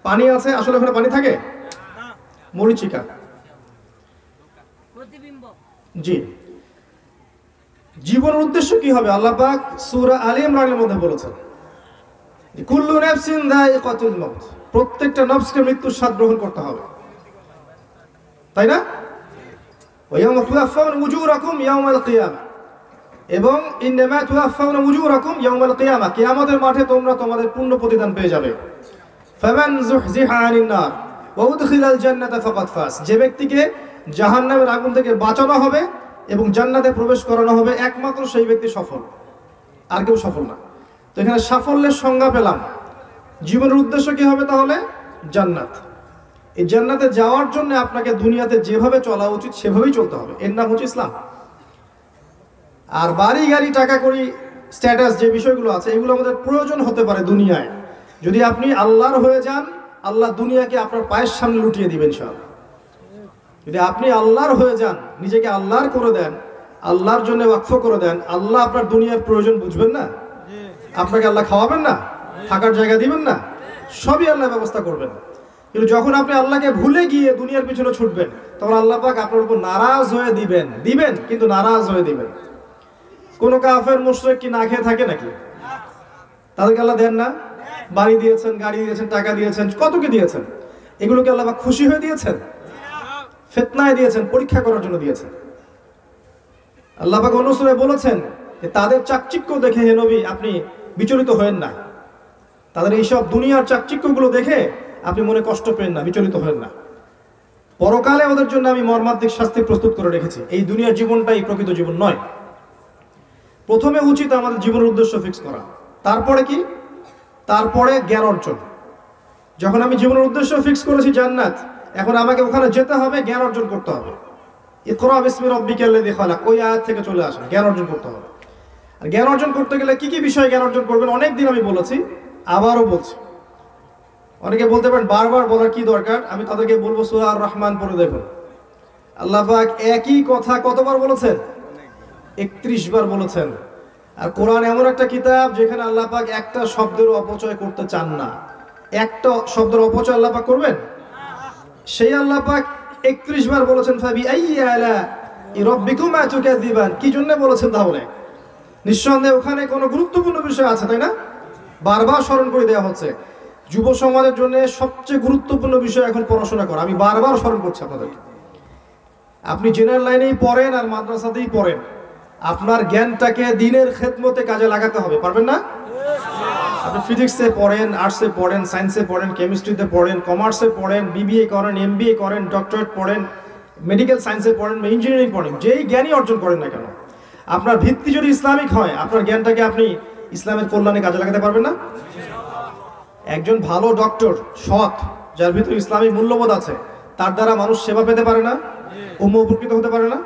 পানি আছে, আসলে ওখানে পানি থাকে? মরিচিকা। জি। জীবনের উদ্দেশ্য কি হবে? আল্লাহ পাক সূরা আলে ইমরানের মধ্যে বলেছেন, কুল্লু নাফসিন যায়িকাতুল মাউত, প্রত্যেকটা নফসকে মৃত্যুর স্বাদ গ্রহণ করতে হবে, তাই না? ওয়া ইয়াওমা তুওয়াফাউনা উজুরাকুম ইয়াওমাল কিয়ামা, এবং ইন্নামা তুওয়াফাউনা উজুরাকুম ইয়াওমাল কিয়ামা, কিয়ামতের মাঠে তোমরা তোমাদের পূর্ণ প্রতিদান পেয়ে যাবে। ফামান যুহজিহা আনিন নার ওয়া উদখিলাল জান্নাতা ফাকাদ ফাজ, যে ব্যক্তিকে জাহান্নামের আগুন থেকে বাঁচানো হবে এবং জান্নাতে প্রবেশ করানো হবে, একমাত্র সেই ব্যক্তি সফল, আর কেউ সফল না। তো এখানে সাফল্যের সংজ্ঞা পেলাম। জীবনের উদ্দেশ্য কি হবে তাহলে? জান্নাত। এই জান্নাতে যাওয়ার জন্য আপনাকে দুনিয়াতে যেভাবে চলা উচিত সেভাবেই চলতে হবে, এর নাম হচ্ছে ইসলাম। আর বাড়ি গাড়ি, টাকা কড়ি, স্ট্যাটাস, যে বিষয়গুলো আছে, এগুলো আমাদের প্রয়োজন হতে পারে দুনিয়ায়। যদি আপনি আল্লাহর হয়ে যান, আল্লাহ দুনিয়াকে আপনার পায়ের সামনে লুটিয়ে দিবেন ইনশাআল্লাহ। যদি আপনি আল্লাহর হয়ে যান, নিজেকে আল্লাহর করে দেন, আল্লাহর জন্য ওয়াকফ করে দেন, আল্লাহ আপনার দুনিয়ার প্রয়োজন বুঝবেন না? আপনাকে আল্লাহ খাওয়াবেন না? থাকার জায়গা দিবেন না? সবই আল্লাহ ব্যবস্থা করবেন। কিন্তু যখন আপনি আল্লাহকে ভুলে গিয়ে দুনিয়ার পিছনে ছুটবেন, তখন আল্লাহ পাক আপনার উপর নারাজ হয়ে দিবেন, কিন্তু নারাজ হয়ে দিবেন। কোন কাফের মুশরিক কি না খেয়ে থাকে নাকি? তাদেরকে আল্লাহ দেন না? বাড়ি দিয়েছেন, গাড়ি দিয়েছেন, টাকা দিয়েছেন, কত কি দিয়েছেন। এগুলোকে আল্লাহ পাক খুশি হয়ে দিয়েছেন? ফিতনায় দিয়েছেন, পরীক্ষা করার জন্য দিয়েছেন। আল্লাহ পাক অন্য সূরায় বলেছেন যে তাদের চাকচিক্য দেখে হে নবী আপনি বিচলিত হয়েন না। তাদের এইসব দুনিয়ার চাকচিক্যগুলো দেখে আপনি মনে কষ্ট পেন না, বিচলিত হয়েন না। পরকালে ওদের জন্য আমি মর্মান্তিক শাস্তি প্রস্তুত করে রেখেছি। এই দুনিয়ার জীবনটাই প্রকৃত জীবন নয়। প্রথমে উচিত আমাদের জীবনের উদ্দেশ্য ফিক্স করা। তারপরে কি? তারপরে জ্ঞান অর্জন। যখন আমি জীবনের উদ্দেশ্য ফিক্স করেছি জান্নাত, এখন আমাকে ওখানে যেতে হবে, জ্ঞান অর্জন করতে হবে। ইকরা বিসমি রাব্বিকাল্লাযী খালাক, ওই আয়াত থেকে চলে আসেন, জ্ঞান অর্জন করতে হবে। আর জ্ঞান অর্জন করতে গেলে কি কি বিষয়ে জ্ঞান অর্জন করবেন অনেক দিন আমি বলেছি, আবারও বলছি। অনেকে বলতে পারেন বারবার বলার কি দরকার, আমি তাদেরকে বলবো সূরা আর রহমান পড়ে দেখুন। আল্লাহ পাক একই কথা কতবার বলেছেন? 31 বার বলেছেন। আর কোরআন এমন একটা কিতাব যেখানে আল্লাহ পাক একটা শব্দেরও অপচয় করতে চান না। একটা শব্দের অপচয় আল্লাহ পাক করবেন? সেই আল্লাহ পাক 31 বার বলেছেন ফাবি আইয়ি আলা'i রাব্বিকুমা তুকাযিবান। কি জন্য বলেছেন তাহলে? নিঃসন্দেহে ওখানে কোনো গুরুত্বপূর্ণ বিষয় আছে, তাই না? বারবার স্মরণ করে দেওয়া হচ্ছে। যুব সমাজের জন্য সবচেয়ে গুরুত্বপূর্ণ বিষয় এখন পড়াশোনা করা। আমি বারবার স্মরণ করছি আপনাদেরকে। আপনি জেনারেল লাইনেই পড়েন আর মাদ্রাসাতেই পড়েন, আপনার জ্ঞানটাকে দিনের খেদমতে কাজে লাগাতে হবে। পারবেন না? আপনি ফিজিক্সে পড়েন, আর্টসে পড়েন, সায়েন্সে পড়েন, কেমিস্ট্রিতে পড়েন, কমার্সে পড়েন, বিবিএ করেন, এমবিএ করেন, ডক্টরেট পড়েন, মেডিকেল সায়েন্সে পড়েন, ইঞ্জিনিয়ারিং পড়েন, যেই জ্ঞানই অর্জন করেন না কেন, আপনার ভিত্তি যদি ইসলামিক হয়, আপনার জ্ঞানটাকে আপনি ইসলামের কল্যাণে কাজে লাগাতে পারবেন না? একজন ভালো ডক্টর, সৎ, যার ভিতরে ইসলামিক মূল্যবোধ আছে, তার দ্বারা মানুষ সেবা পেতে পারে না? উপকৃত হতে পারে না?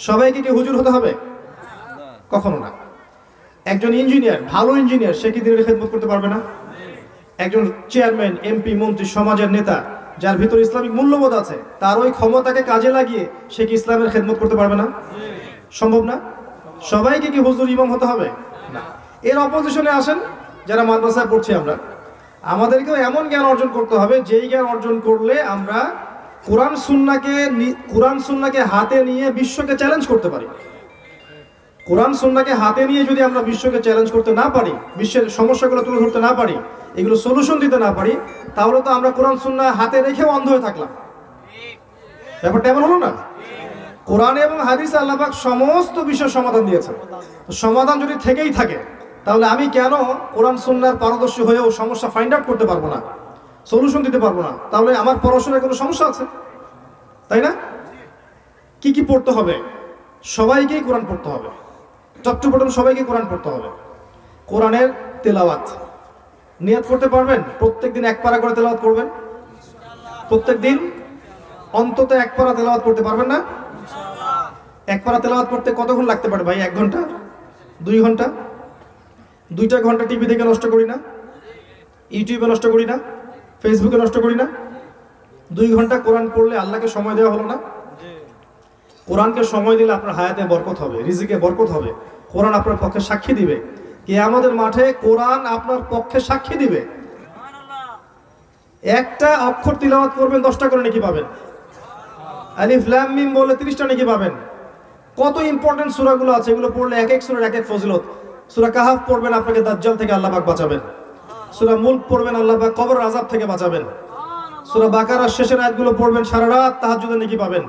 সবাইকে কি হুজুর হতে হবে? কখনো না। একজন ইঞ্জিনিয়ার, ভালো ইঞ্জিনিয়ার, সে কি দিনের খেদমত করতে পারবে না? একজন চেয়ারম্যান, এমপি, মন্ত্রী, সমাজের নেতা, যার ভিতরে ইসলামিক মূল্যবোধ আছে, তার ওই ক্ষমতাকে কাজে লাগিয়ে সে কি ইসলামের খেদমত করতে পারবে না? সম্ভব না। সবাইকে কি হুজুর ইমাম হতে হবে? না। এর অপোজিশনে আসেন যারা মাদ্রাসায় পড়ছি আমরা, আমাদেরকেও এমন জ্ঞান অর্জন করতে হবে যেই জ্ঞান অর্জন করলে আমরা কোরআন সুন্নাহকে হাতে নিয়ে বিশ্বকে চ্যালেঞ্জ করতে পারি। কোরআন সুন্নাহকে হাতে নিয়ে যদি আমরা বিশ্বকে চ্যালেঞ্জ করতে না পারি, বিশ্বের সমস্যাগুলো তুলে ধরতে না পারি, এগুলো সলিউশন দিতে না পারি, তাহলে তো আমরা কোরআন সুন্নাহ হাতে রেখেও অন্ধ হয়ে থাকলাম। ব্যাপারটা এমন হলো না? কোরআন এবং হাদিসে আল্লাহ পাক সমস্ত বিষয়ের সমাধান দিয়েছেন। সমাধান যদি থেকেই থাকে, তাহলে আমি কেন কোরআন সুন্নাহর পারদর্শী হয়েও সমস্যা ফাইন্ড আউট করতে পারবো না, সলিউশন দিতে পারবো না? তাহলে আমার পড়াশোনায় কোনো সমস্যা আছে, তাই না? কি কি পড়তে হবে? সবাইকেই কোরআন পড়তে হবে, টপ টু বটম সবাইকে কোরআন পড়তে হবে। কোরআনের তেলাওয়াত নিয়ত করতে পারবেন? প্রত্যেকদিন এক পারা করে তেলাওয়াত করবেন। প্রত্যেকদিন অন্তত এক পারা তেলাওয়াত করতে পারবেন না? এক পারা তেলাওয়াত করতে কতক্ষণ লাগতে পারে ভাই? 1 ঘন্টা, 2 ঘন্টা? 2টা ঘন্টা টিভি দেখে নষ্ট করি না, ইউটিউবে নষ্ট করি না, ফেসবুকে নষ্ট করি না? 2 ঘন্টা কোরআন পড়লে আল্লাহকে সময় দেওয়া হলো না? কোরআনকে সময় দিলে আপনার হায়াতে বরকত হবে, রিজিকে বরকত হবে। কোরআন আপনার পক্ষে সাক্ষী দিবে, কিয়ামতের মাঠে কোরআন আপনার পক্ষে সাক্ষী দিবে। একটা অক্ষর তিলাওয়াত করবেন 10টা করে নেকি পাবেন। আলিফ লাম মিম বলে 30টা নেকি পাবেন। কত ইম্পর্টেন্ট সূরাগুলো আছে, এগুলো পড়লে এক এক সূরার এক এক ফজিলত। সূরা কাহাফ পড়বেন, আপনাকে দাজ্জাল থেকে আল্লাহ পাক বাঁচাবেন। সূরা মুলক পড়বেন, আল্লাহ পাক কবরের আযাব থেকে বাঁচাবেন। সূরা বাকারার শেষের আয়াতগুলো পড়বেন, সারা রাত তাহাজ্জুদের নেকি পাবেন।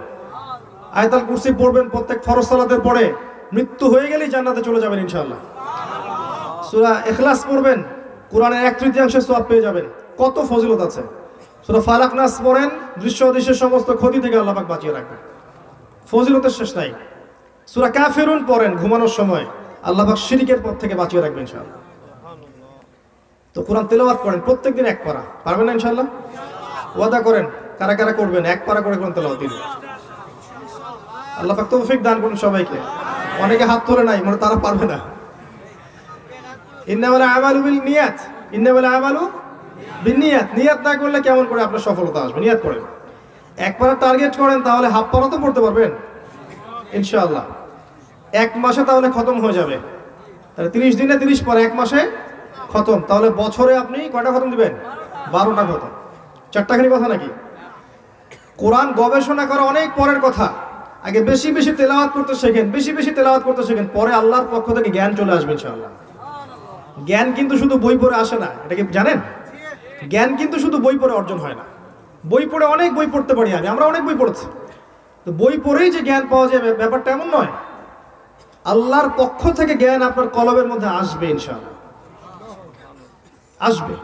আয়াতুল কুরসি পড়বেন প্রত্যেক ফরজ সালাতের পরে, মৃত্যু হয়ে গেলেই জান্নাতে চলে যাবেন ইনশাআল্লাহ। সূরা ইখলাস পড়বেন, কোরআনের 1/3 সওয়াব পেয়ে যাবেন। কত ফজিলত আছে। সূরা ফালাক নাস পড়েন, দৃশ্য অদৃশ্য সমস্ত ক্ষতি থেকে আল্লাহ পাক বাঁচিয়ে রাখবেন। ফজিলতের শেষ নাই। সূরা কাফিরুন পড়েন ঘুমানোর সময়, আল্লাহ পাক শিরকের পথ থেকে বাঁচিয়ে রাখবেন ইনশাআল্লাহ। তো কোরআন তেলাওয়াত করেন প্রত্যেকদিন এক পারা, পারবেন না ইনশাআল্লাহ? ওয়াদা করেন, কারা কারা করবেন এক পারা করে কোরআন তেলাওয়াত দিন। আল্লাহ পাক তৌফিক দান করুন সবাইকে। অনেকে হাত তোলে নাই, মানে তারা পারবে না। ইন্নামাল আমালু বিন্নিয়াত, ইন্নামাল আমালু বিন্নিয়াত। নিয়াত না করলে কেমন করে আপনার সফলতা আসবে? নিয়াত করেন, এক পারা টার্গেট করেন, তাহলে হাফ পারা তো পড়তে পারবেন ইনশাআল্লাহ। 1 মাসে তাহলে খতম হয়ে যাবে। তাহলে 30 দিনে 30 পারা, 1 মাসে খতম। তাহলে বছরে আপনি কয়টা খতম দিবেন? 12টা খতম। 4টাখানি কথা নাকি? কোরআন গবেষণা করা অনেক পরের কথা। আগে বেশি বেশি তেলাওয়াত করতে শেখেন, বেশি বেশি তেলাওয়াত করতে শেখেন, পরে আল্লাহর পক্ষ থেকে জ্ঞান চলে আসবে ইনশাআল্লাহ। জ্ঞান কিন্তু শুধু বই পড়ে আসে না, এটা কি জানেন? জ্ঞান কিন্তু শুধু বই পড়ে অর্জন হয় না। বই পড়ে অনেক বই পড়তে পারি আমরা অনেক বই পড়েছি, তো বই পড়েই যে জ্ঞান পাওয়া যাবে ব্যাপারটা এমন নয়। আল্লাহর পক্ষ থেকে জ্ঞান আপনার কলবের মধ্যে আসবে ইনশাআল্লাহ, আসবে।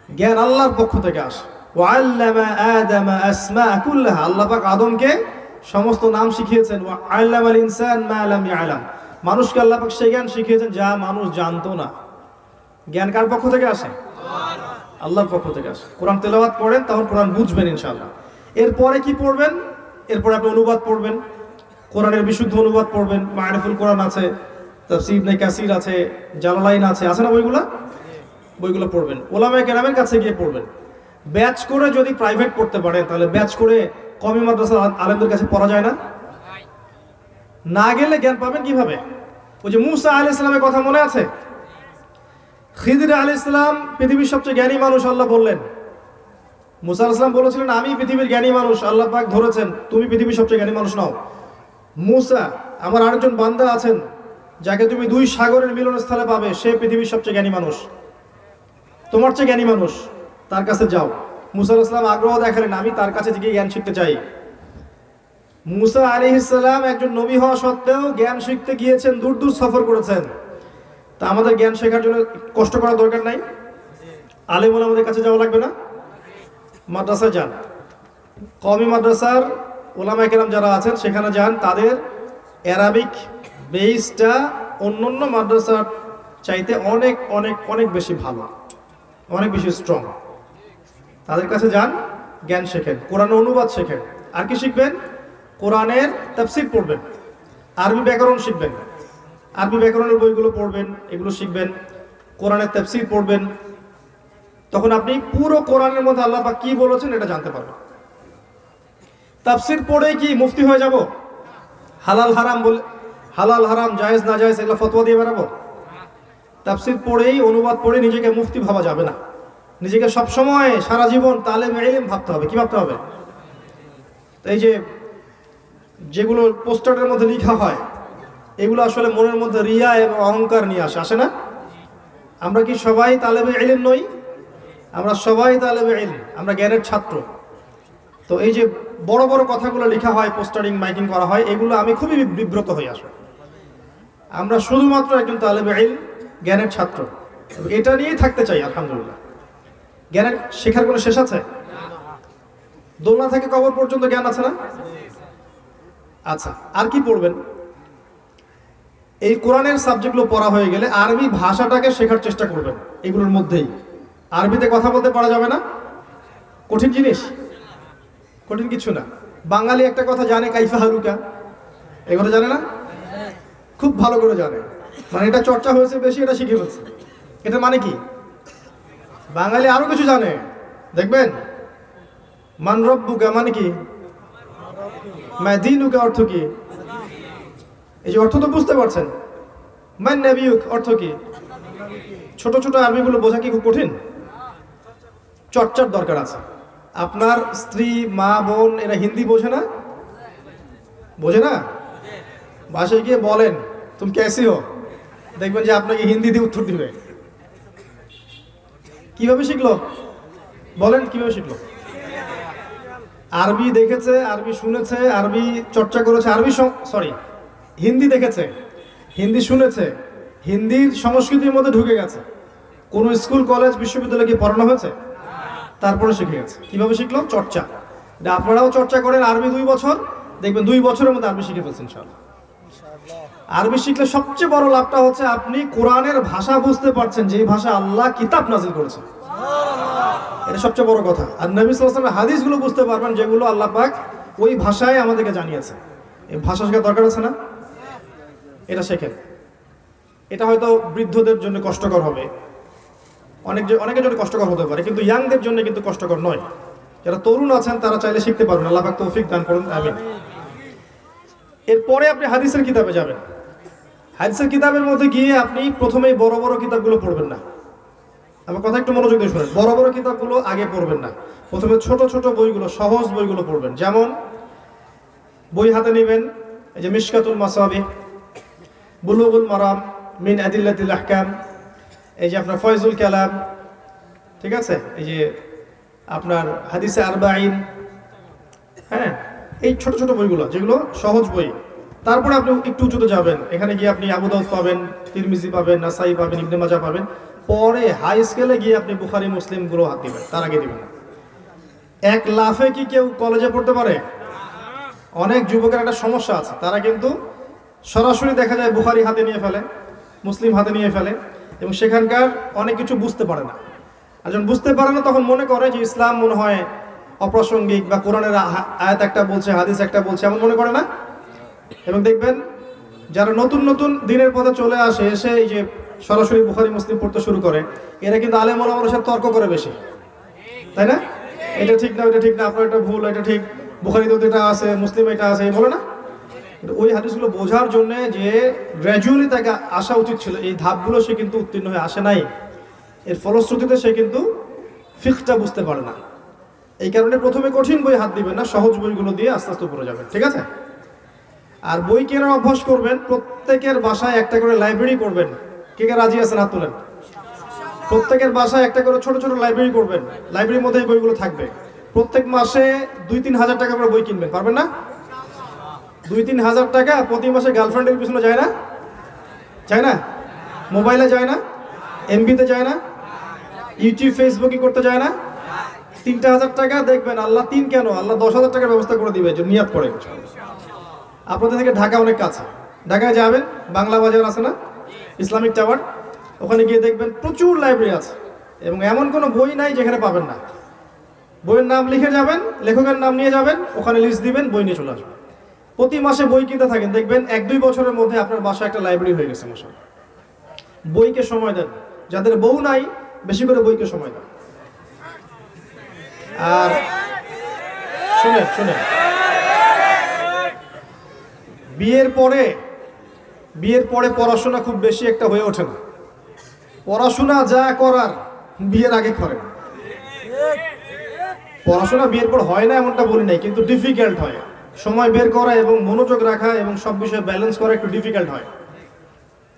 জ্ঞান আল্লাহর পক্ষ থেকে আসে। ওয়াল্লামা আদামা আসমা কুল্লাহা, আল্লাহ পাক আদমকে সমস্ত নাম শিখিয়েছেন। ওয়াল্লামাল ইনসান মা লাম ইয়ালাম, মানুষকে আল্লাহ পাক সেই জ্ঞান শিখিয়েছেন যা মানুষ জানতো না। জ্ঞান কার পক্ষ থেকে আসে? আল্লাহর পক্ষ থেকে আসে। কোরআন তেলাওয়াত করেন, তখন কোরআন বুঝবেন ইনশাআল্লাহ। এরপরে কি পড়বেন? এরপরে আপনি অনুবাদ পড়বেন, কোরআনের বিশুদ্ধ অনুবাদ পড়বেন। মারিফুল কোরআন আছে, তাফসীর ইবনে কাসির আছে, জালালাইন আছে না বইগুলো পড়বেন। উলামায়ে কেরামের কাছে গিয়ে পড়বেন। ব্যাচ করে যদি প্রাইভেট পড়তে পারেন, তাহলে ব্যাচ করে কওমি মাদ্রাসার আলেমদের কাছে পড়া যায় না? না গেলে জ্ঞান পাবেন কিভাবে? ওই যে মুসা আলাইহিস সালামের কথা মনে আছে? খিদির আলাইহিস সালাম পৃথিবীর সবচেয়ে জ্ঞানী মানুষ, আল্লাহ বললেন। মুসা আলাইহিস সালাম বলেছিলেন আমি পৃথিবীর জ্ঞানী মানুষ, আল্লাহ পাক ধরেছেন তুমি পৃথিবীর সবচেয়ে জ্ঞানী মানুষ নাও। মুসা, আমার আরেকজন বান্দা আছেন যাকে তুমি 2 সাগরের মিলনস্থলে পাবে, সে পৃথিবীর সবচেয়ে জ্ঞানী মানুষ, তোমার চেয়ে জ্ঞানী মানুষ, তার কাছে যাও। মুসা আলাইহিস সালাম আগ্রহ দেখালেন, আমি তার কাছে থেকে জ্ঞান শিখতে চাই। মুসা আলাইহিস সালাম একজন নবী হওয়া সত্ত্বেও জ্ঞান শিখতে গিয়েছেন, দূর দূর সফর করেছেন। তা আমাদের জ্ঞান শেখার জন্য কষ্ট করার দরকার নাই? আলেম ওলামাদের কাছে যাওয়া লাগবে না? মাদ্রাসায় যান, কওমি মাদ্রাসার ওলামায়ে কেরাম যারা আছেন সেখানে যান। তাদের অ্যারাবিক বেসটা অন্যান্য মাদ্রাসার চাইতে অনেক অনেক অনেক বেশি ভালো, অনেক বেশি স্ট্রং। তাদের কাছে যান, জ্ঞান শেখেন, কোরআনের অনুবাদ শেখেন। আর কি শিখবেন? কোরআনের তাফসীর পড়বেন, আরবি ব্যাকরণ শিখবেন, আরবি ব্যাকরণের বইগুলো পড়বেন, এগুলো শিখবেন, কোরআনের তাফসীর পড়বেন। তখন আপনি পুরো কোরআনের মধ্যে আল্লাহ পাক কি বলেছেন এটা জানতে পারবেন। তাফসীর পড়েই কি মুফতি হয়ে যাব? হালাল হারাম জায়েজ না জায়েজ এগুলো ফতোয়া দিয়ে বেরাবো? তাফসীর পড়েই, অনুবাদ পড়ে নিজেকে মুফতি ভাবা যাবে না। নিজেকে সবসময় সারা জীবন তালেবে ইলম ভাবতে হবে। কি ভাবতে হবে? তো এই যে যেগুলো পোস্টারের মধ্যে লেখা হয় এগুলো আসলে মনের মধ্যে রিয়া এবং অহংকার নিয়ে আসে না? আমরা কি সবাই তালেবে ইলম নই? আমরা সবাই তালেবে ইলম, আমরা জ্ঞানের ছাত্র। তো এই যে বড় বড় কথাগুলো লেখা হয়, পোস্টারিং মাইকিং করা হয়, এগুলো আমি খুবই বিব্রত হই আসলে। আমরা শুধুমাত্র একজন তালেবে ইলম, জ্ঞানের ছাত্র, এটা নিয়েই থাকতে চাই। আলহামদুলিল্লাহ, জ্ঞানের শেখার কোনো শেষ আছে? দোলনা থেকে কবর পর্যন্ত জ্ঞান আছে না? আচ্ছা, আর কি পড়বেন? এই কোরআনের সাবজেক্টগুলো পড়া হয়ে গেলে আরবি ভাষাটাকে শেখার চেষ্টা করবেন। এগুলোর মধ্যেই আরবিতে কথা বলতে পারা যাবে না? কঠিন জিনিস? কঠিন কিছু না। বাঙালি একটা কথা জানে, কাইফা হারুকা, এই কথা জানে না? খুব ভালো করে জানে, মানে এটা চর্চা হয়েছে বেশি, এটা শিখে ফেলছে। এটা মানে কি? বাঙালি আরো কিছু জানে, দেখবেন। মান রব্বুকা মানে কি? মাদিনুকা অর্থ কি? এই যে অর্থ তো বুঝতে পারছেন। মান নাবিয়ুক অর্থ কি? ছোট ছোট আরবিগুলো বোঝা কি খুব কঠিন? চর্চার দরকার আছে। আপনার স্ত্রী, মা, বোন এরা হিন্দি বোঝে না? বোঝে না? বাসায় গিয়ে বলেন তুমি কেসি হো, দেখবেন যে আপনাকে হিন্দি দিয়ে উত্তর দিবে। কিভাবে শিখলো? বলেন কিভাবে শিখলো? আরবি দেখেছে, আরবি শুনেছে, আরবি চর্চা করেছে, হিন্দি দেখেছে, হিন্দি শুনেছে, হিন্দির সংস্কৃতির মধ্যে ঢুকে গেছে। কোনো স্কুল, কলেজ, বিশ্ববিদ্যালয়ে কি পড়ানো হয়েছে? তারপরে শিখে গেছে। কিভাবে শিখলো? চর্চা। আপনারাও চর্চা করেন আরবি 2 বছর, দেখবেন 2 বছরের মধ্যে আরবি শিখে ফেলছেন ইনশাআল্লাহ। আরবি শিখলে সবচেয়ে বড় লাভটা হচ্ছে আপনি কোরআনের ভাষা বুঝতে পারছেন, যে ভাষা আল্লাহ কিতাব নাজিল করেছে। এটা সবচেয়ে বড় কথা। আর নবী সাল্লাল্লাহু আলাইহি ওয়াসাল্লামের হাদিসগুলো বুঝতে পারবেন, যেগুলো আল্লাহ পাক ওই ভাষায় আমাদেরকে জানিয়েছে। এই ভাষা শেখার দরকার আছে না? এটা শেখেন। এটা হয়তো বৃদ্ধদের জন্য কষ্টকর হবে, অনেকের জন্য কষ্টকর হতে পারে, কিন্তু ইয়াংদের জন্য কিন্তু কষ্টকর নয়। যারা তরুণ আছেন তারা চাইলে শিখতে পারবেন। আল্লাহ পাক তৌফিক দান করুন, আমিন। এরপরে আপনি হাদিসের কিতাবে যাবেন। হাদিসের কিতাবের মধ্যে গিয়ে আপনি প্রথমেই বড় বড় কিতাবগুলো পড়বেন না। আমার কথা একটু মনোযোগ দিয়ে শুনেন। বড় বড় কিতাবগুলো আগে পড়বেন না, প্রথমে ছোট ছোট বইগুলো, সহজ বইগুলো পড়বেন। যেমন বই হাতে নেবেন, এই যে মিশকাতুল মাসাবিহ, বুলুগুল মারাম মিন আদিল্লাতিল আহকাম, এই যে আপনার ফয়জুল কালাম, ঠিক আছে, এই যে আপনার হাদিসে আরবাঈন, হ্যাঁ, এই ছোট ছোট বইগুলো যেগুলো সহজ বই। তারপরে আপনি একটু উঁচুতে যাবেন, এখানে গিয়ে আপনি আবু দাউদ পাবেন, তিরমিজি পাবেন, নাসাই পাবেন, ইবনে মাজাহ পাবেন। পরে হাই স্কেলে গিয়ে আপনি বুখারী, মুসলিম গুলো হাত দিবেন, তার আগে দিবেন না। এক লাফে কি কেউ কলেজে পড়তে পারে? অনেক যুবকের একটা সমস্যা আছে, তারা কিন্তু সরাসরি দেখা যায় বুখারী হাতে নিয়ে ফেলে, মুসলিম হাতে নিয়ে ফেলে, এবং সেখানকার অনেক কিছু বুঝতে পারে না। আর যখন বুঝতে পারে না তখন মনে করে যে ইসলাম মনে হয় অপ্রাসঙ্গিক, বা কোরআনের আয়াত একটা বলছে, হাদিস একটা বলছে, এমন মনে করে না? এবং দেখবেন যারা নতুন নতুন দিনের পথে চলে আসে, এসে এই যে সরাসরি বুখারী, মুসলিম পড়তে শুরু করে, এরা কিন্তু আলেম ওলামার সাথে তর্ক করে বেশি, তাই না? এটা ঠিক না, এটা ঠিক না, আপনার এটা ভুল, এটা ঠিক, বুখারীতে এটা আছে, মুসলিম এটা আছে, বলে না? ওই হাদিসগুলো বোঝার জন্য যে গ্র্যাজুয়ালি তাকে আসা উচিত ছিল, এই ধাপগুলো সে কিন্তু উত্তীর্ণ হয়ে আসে নাই। এর ফলশ্রুতিতে সে কিন্তু ফিকহটা বুঝতে পারে না। এই কারণে প্রথমে কঠিন বই হাত দিবেন না, সহজ বইগুলো দিয়ে আস্তে আস্তে উপরে যাবেন, ঠিক আছে? আর বই কেনার অভ্যাস করবেন, প্রত্যেকের বাসায় একটা করে লাইব্রেরি করবেন। কে কে রাজি আছেন হাত তোলেন। প্রত্যেকের বাসায় একটা করে ছোট ছোট লাইব্রেরি করবেন, লাইব্রেরির মধ্যে এই বইগুলো থাকবে। প্রত্যেক মাসে 2-3 হাজার টাকা করে বই কিনবেন, পারবেন না? 2-3 হাজার টাকা প্রতি মাসে গার্লফ্রেন্ডের পিছনে যায় না? যায় না? মোবাইলে যায় না? এমবিতে যায় না? ইউটিউব, ফেসবুকিং করতে যায় না? 3,000 টাকা দেখবেন, আল্লাহ 3 কেন, আল্লাহ 10,000 টাকার ব্যবস্থা করে দিবে, যে নিয়াত করে। আপনাদের থেকে ঢাকা অনেক কাছে, ঢাকায় যাবেন, বাংলা বাজার আছে না, ইসলামিক টাওয়ার, ওখানে গিয়ে দেখবেন প্রচুর লাইব্রেরি আছে, এবং এমন কোনো বই নাই যেখানে পাবেন না। বইয়ের নাম লিখে যাবেন, লেখকের নাম নিয়ে যাবেন, ওখানে লিস্ট দিবেন, বই নিয়ে চলে আসবেন। প্রতি মাসে বই কিনতে থাকেন, দেখবেন 1-2 বছরের মধ্যে আপনার বাসায় একটা লাইব্রেরি হয়ে গেছে। মাসা বইকে সময় দেন, যাদের বউ নাই বেশি করে বইকে সময় দেন। আর শুনেন শুনেন, বিয়ের পরে পড়াশোনা খুব বেশি একটা হয়ে ওঠে না। পড়াশোনা যা করার বিয়ের আগে করেন, পড়াশোনা বিয়ের পর হয় না এমনটা বলি নাই, কিন্তু ডিফিকাল্ট হয়। সময় বের করা এবং মনোযোগ রাখা এবং সব বিষয়ে ব্যালেন্স করা একটু ডিফিকাল্ট হয়।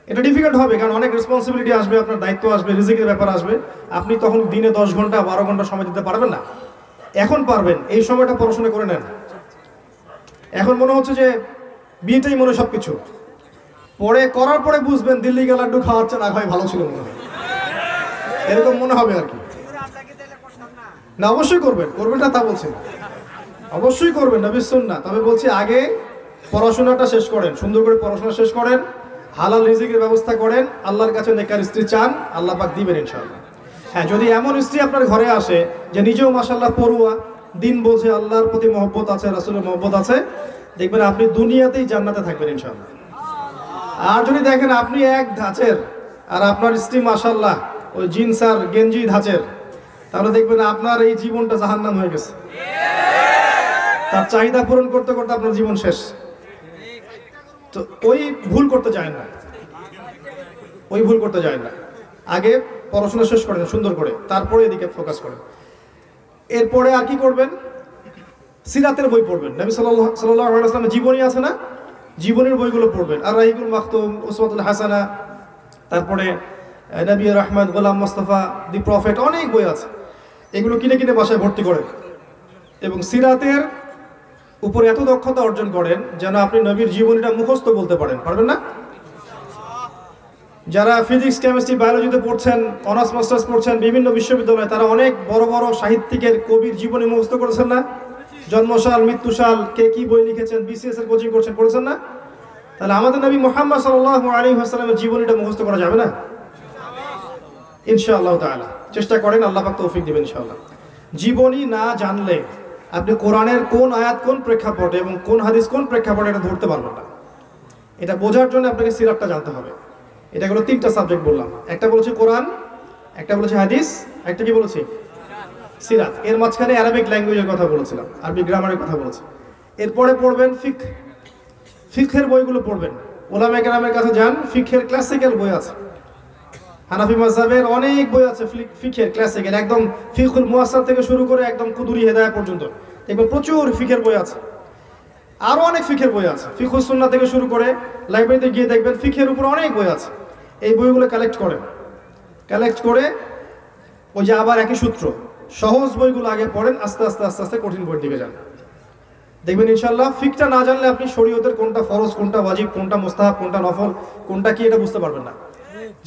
এটা ডিফিকাল্ট হবে কারণ অনেক রেসপন্সিবিলিটি আসবে, আপনার দায়িত্ব আসবে, রিজিকের ব্যাপার আসবে। আপনি তখন দিনে 10 ঘন্টা 12 ঘন্টা সময় দিতে পারবেন না। এখন পারবেন, এই সময়টা পড়াশোনা করে নেন। এখন মনে হচ্ছে যে বিয়েটাই মনে সব কিছু, পরে করার পরে বুঝবেন দিল্লি গেলে লাড্ডু খাওয়াচ্ছে না খাওয়াই ভালো ছিল মনে হয়, এরকম মনে হবে আর কি। না অবশ্যই করবেন, করবেন না তা বলছেন, অবশ্যই করবেন, নবীর সুন্নাহ। তবে বলছি আগে পড়াশোনাটা শেষ করেন, সুন্দর করে পড়াশোনা শেষ করেন, হালাল রিজিকের ব্যবস্থা করেন, আল্লাহর কাছে নেককার স্ত্রী চান, আল্লাহ পাক দিবেন ইনশাআল্লাহ। হ্যাঁ, যদি এমন স্ত্রী আপনার ঘরে আসে যে নিজেও মাশাআল্লাহ পড়ুয়া, দিন বোঝে, আল্লাহর প্রতি মহব্বত আছে, রাসূলের মহব্বত আছে, দেখবেন আপনি দুনিয়াতেই জান্নাতে থাকবেন ইনশাআল্লাহ। আর যদি দেখেন আপনি এক ধাঁচের আর আপনার স্ত্রী মাশাআল্লাহ ওই জিন্স আর গেঞ্জি ধাঁচের, তাহলে দেখবেন আপনার এই জীবনটা জাহান্নাম হয়ে গেছে। তার চাহিদা পূরণ করতে করতে আপনার জীবন শেষ। তো ওই ভুল করতে যায় না, ওই ভুল করতে যায় না। আগে পড়াশোনা শেষ করেন সুন্দর করে, তারপরে এদিকে ফোকাস করেন। এরপরে আর কি করবেন? সিরাতের বই পড়বেন। নবী সাল্লাল্লাহু আলাইহি ওয়াসাল্লামের জীবনী আছে না, জীবনের বইগুলো পড়বেন। আর রাহিকুল মাকতুম, উসওয়াতুল হাসানা, তারপরে নবী রহমান, গোলাম মোস্তফা, দি প্রফেট, অনেক বই আছে। এগুলো কিনে কিনে বাসায় ভর্তি করেন এবং সিরাতের উপরে এত দক্ষতা অর্জন করেন যেন আপনি নবীর জীবনীটা মুখস্থ বলতে পারেন। পারবেন না? যারা ফিজিক্স, কেমিস্ট্রি, বায়োলজিতে পড়ছেন, অনার্স মাস্টার্স পড়ছেন বিভিন্ন বিশ্ববিদ্যালয়ে, তারা অনেক বড় বড় সাহিত্যিকের, কবির জীবনী মুখস্থ করেছেন না? জন্মসাল, মৃত্যুসাল, কে কি বই লিখেছেন, বিসিএস এর কোচিং করছেন, করেছেন না? তাহলে আমাদের নবী মুহাম্মদ সাল্লাল্লাহু আলাইহি ওয়াসাল্লামের জীবনীটা মুখস্থ করা যাবে না? ইনশাআল্লাহ তাআলা চেষ্টা করেন, আল্লাহ পাক তৌফিক দিবেন ইনশাআল্লাহ। জীবনী না জানলে আপনি কোরআনের কোন আয়াত কোন প্রেক্ষাপটে এবং কোন হাদিস কোন প্রেক্ষাপটে এটা ধরতে পারবেন না। এটা বোঝার জন্য আপনাকে সিরাতটা জানতে হবে। এটা হলো 3টা সাবজেক্ট বললাম, একটা বলেছি কোরআন, একটা বলেছি হাদিস, একটা কি বলেছি? সিরাত। এর মাঝখানে আরবিক ল্যাঙ্গুয়েজের কথা বলেছিলাম, আরবি গ্রামারের কথা বলেছি। এরপরে পড়বেন ফিকহ, ফিকহের বইগুলো পড়বেন। ওলামায়ে কেরামের কাছে যান, ফিকহের ক্লাসিক্যাল বই আছে। হানাফি মাযহাবের অনেক বই আছে ফিকহের ক্লাসিক্যাল, একদম ফিকহুল মুয়াসসার থেকে শুরু করে একদম কুদুরি হেদায়া পর্যন্ত দেখবেন প্রচুর ফিকহের বই আছে। আরও অনেক ফিকহের বই আছে, ফিকহুস সুন্নাহ থেকে শুরু করে লাইব্রেরিতে গিয়ে দেখবেন ফিকহের উপর অনেক বই আছে। এই বইগুলো কালেক্ট করেন, কালেক্ট করে ওই যে আবার একই সূত্র, সহজ বইগুলো আগে পড়েন, আস্তে আস্তে আস্তে আস্তে কঠিন বইয়ের দিকে যান। দেখবেন ইনশাআল্লাহ ফিকটা না জানলে আপনি শরীয়তের কোনটা ফরজ, কোনটা ওয়াজিব, কোনটা মুস্তাহাব, কোনটা নফল, কোনটা কি এটা বুঝতে পারবেন না।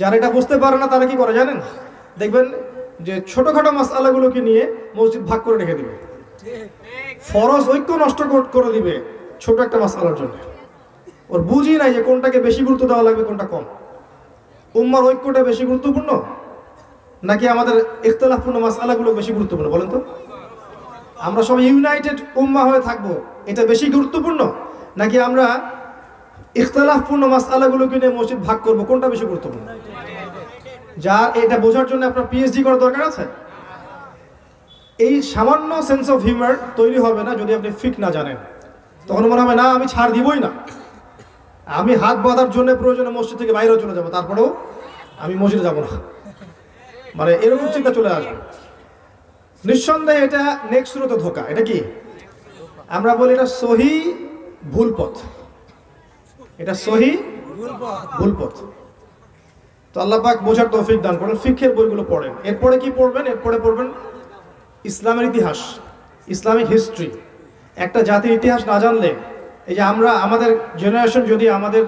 যারা এটা বুঝতে পারে না তারা কি করে জানেন? দেখবেন যে ছোটখাটো মাসআলাগুলোকে নিয়ে মসজিদ ভাগ করে রেখে দিবে, ফরজ ঐক্য নষ্ট করে দিবে ছোট একটা মাসআলার জন্য। ওর বুঝই নাই যে কোনটাকে বেশি গুরুত্ব দেওয়া লাগবে, কোনটা কম। উম্মার ঐক্যটা বেশি গুরুত্বপূর্ণ নাকি আমাদের ইখতিলাফপূর্ণ মাসআলাগুলো বেশি গুরুত্বপূর্ণ বলেন তো? আমরা সবাই ইউনাইটেড উম্মাহ হয়ে থাকবো, এটা বেশি গুরুত্বপূর্ণ নাকি আমরা ইখতিলাফপূর্ণ মাসআলাগুলোকে নিয়ে মসজিদ ভাগ করব, কোনটা বেশি গুরুত্বপূর্ণ? যা এটা বোঝার জন্য আপনার পিএইচডি করার দরকার আছে। এই সামান্য সেন্স অফ হিউমার তৈরি হবে না যদি আপনি ফিক না জানেন। তখন মনে হবে না আমি ছাড় দিবই না, আমি হাত বাঁধার জন্য প্রয়োজনে মসজিদ থেকে বাইরেও চলে যাব, তারপরেও আমি মসজিদে যাব না, মানে এরকম চিন্তা চলে আসবে। নিঃসন্দেহে এটা নেক্সট সুরত ধোঁকা। এটা কি আমরা বলি? এটা সহি ভুল পথ, এটা সহি ভুল পথ। তো আল্লাহ পাক বোঝার তৌফিক দান করেন। ফিকহের বইগুলো পড়েন। এরপরে কি পড়বেন? এরপরে পড়বেন ইসলামের ইতিহাস, ইসলামিক হিস্ট্রি। একটা জাতির ইতিহাস না জানলে, এই যে আমরা আমাদের জেনারেশন যদি আমাদের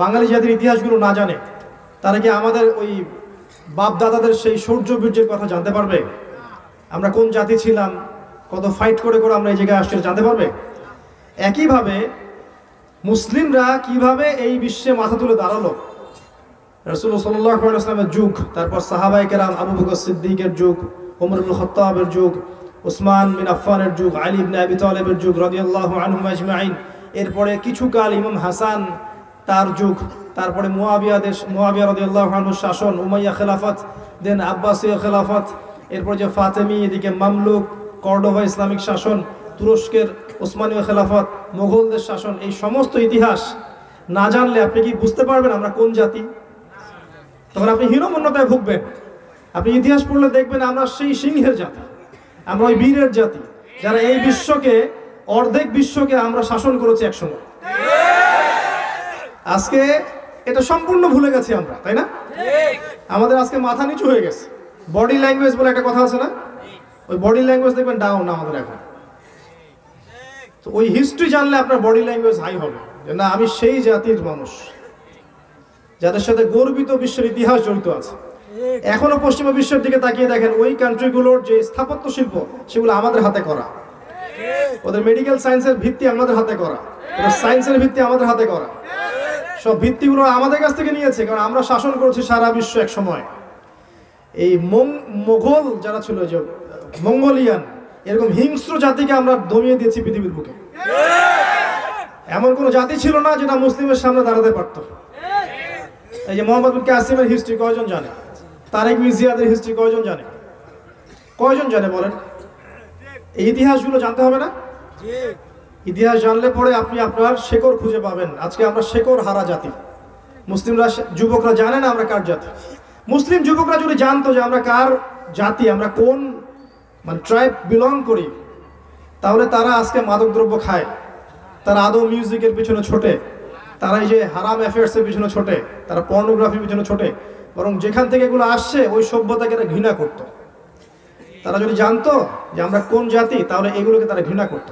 বাঙালি জাতির ইতিহাসগুলো না জানে, তারা কি আমাদের ওই বাপ দাদাদের সেই শৌর্য বীর্যের কথা জানতে পারবে? আমরা কোন জাতি ছিলাম, কত ফাইট করে করে আমরা এই জায়গায় আসছি জানতে পারবে? একইভাবে মুসলিমরা কিভাবে এই বিশ্বে মাথা তুলে দাঁড়ালো, রাসূলুল্লাহ সাল্লাল্লাহু আলাইহি ওয়াসাল্লামের যুগ, তারপর সাহাবায়ে কেরাম, আবু বকর সিদ্দিকের যুগ, ওমর ইবনে খাত্তাবের যুগ, উসমান বিন আফফানের যুগ, আলী ইবনে আবি তালেবের যুগ রাদিয়াল্লাহু আনহুম আজমাইন। এরপরে কিছুকাল ইমাম হাসান তার যুগ, তারপরে মুয়াবিয়া রাদিয়াল্লাহু আনহুর শাসন, উমাইয়া খেলাফত, দেন আব্বাসীয় খেলাফত, এরপর যে ফাতেমি, এদিকে মামলুক, কর্ডোভা ইসলামিক শাসন, তুরস্কের ওসমানীয় খেলাফত, মোগলদের শাসন। এই সমস্ত ইতিহাস না জানলে আপনি কি বুঝতে পারবেন আমরা কোন জাতি? তখন আপনি হীনমন্যতায় ভুগবেন। আপনি ইতিহাস পড়লে দেখবেন আমরা সেই সিংহের জাতি, আমরা ওই বীরের জাতি, যারা এই বিশ্বকে, অর্ধেক বিশ্বকে আমরা শাসন করেছি একসময়। আজকে এটা সম্পূর্ণ ভুলে গেছি আমরা, তাই না? আমাদের আজকে মাথা নিচু হয়ে গেছে। বডি ল্যাঙ্গুয়েজ বলে একটা কথা আছে না, ওই বডি ল্যাঙ্গুয়েজ দেখবেন ডাউন আমাদের এখন। তো ওই হিস্ট্রি জানলে আপনার বডি ল্যাঙ্গুয়েজ হাই হবে, যে না আমি সেই জাতির মানুষ যাদের সাথে গর্বিত বিশ্বের ইতিহাস জড়িত আছে। এখনো পশ্চিমা বিশ্বের দিকে তাকিয়ে দেখেন, ওই কান্ট্রিগুলোর যে স্থাপত্য শিল্প সেগুলো আমাদের হাতে করা, ওদের মেডিকেল সায়েন্সের ভিত্তি আমাদের হাতে করা, ওদের সায়েন্সের ভিত্তি আমাদের হাতে করা, সব ভিত্তিগুলো আমাদের কাছ থেকে নিয়েছে, কারণ আমরা শাসন করেছি সারা বিশ্ব এক সময়। এই মোগল যারা ছিল, যে মঙ্গোলিয়ান, এরকম হিংস্র জাতিকে আমরা দমিয়ে দিয়েছি পৃথিবীর বুকে। এমন কোন জাতি ছিল না যেটা মুসলিমের সামনে দাঁড়াতে পারত। এই যে মোহাম্মদ বিন কাসিমের হিস্ট্রি কয়জন জানে? তারেক মিজিয়াদের হিস্ট্রি কয়জন জানে? কয়জন জানে বলেন? এই ইতিহাসগুলো জানতে হবে না? ইতিহাস জানলে পরে আপনি আপনার শেকড় খুঁজে পাবেন। আজকে আমরা শেকড় হারা জাতি। মুসলিমরা, যুবকরা জানে না আমরা কার জাতি। মুসলিম যুবকরা যদি জানতো যে আমরা কার জাতি, আমরা কোন মানে ট্রাইব বিলং করি, তাহলে তারা আজকে মাদকদ্রব্য খায়, তারা আদৌ মিউজিকের পিছনে ছোটে, তারা এই যে হারাম অ্যাফেয়ার্সের পিছনে ছোটে, তারা পর্নোগ্রাফির পিছনে ছোটে। বরং যেখান থেকে এগুলো আসছে ওই সভ্যতাকে তারা ঘৃণা করত। তারা যদি জানতো যে আমরা কোন জাতি, তাহলে এগুলোকে তারা ঘৃণা করত।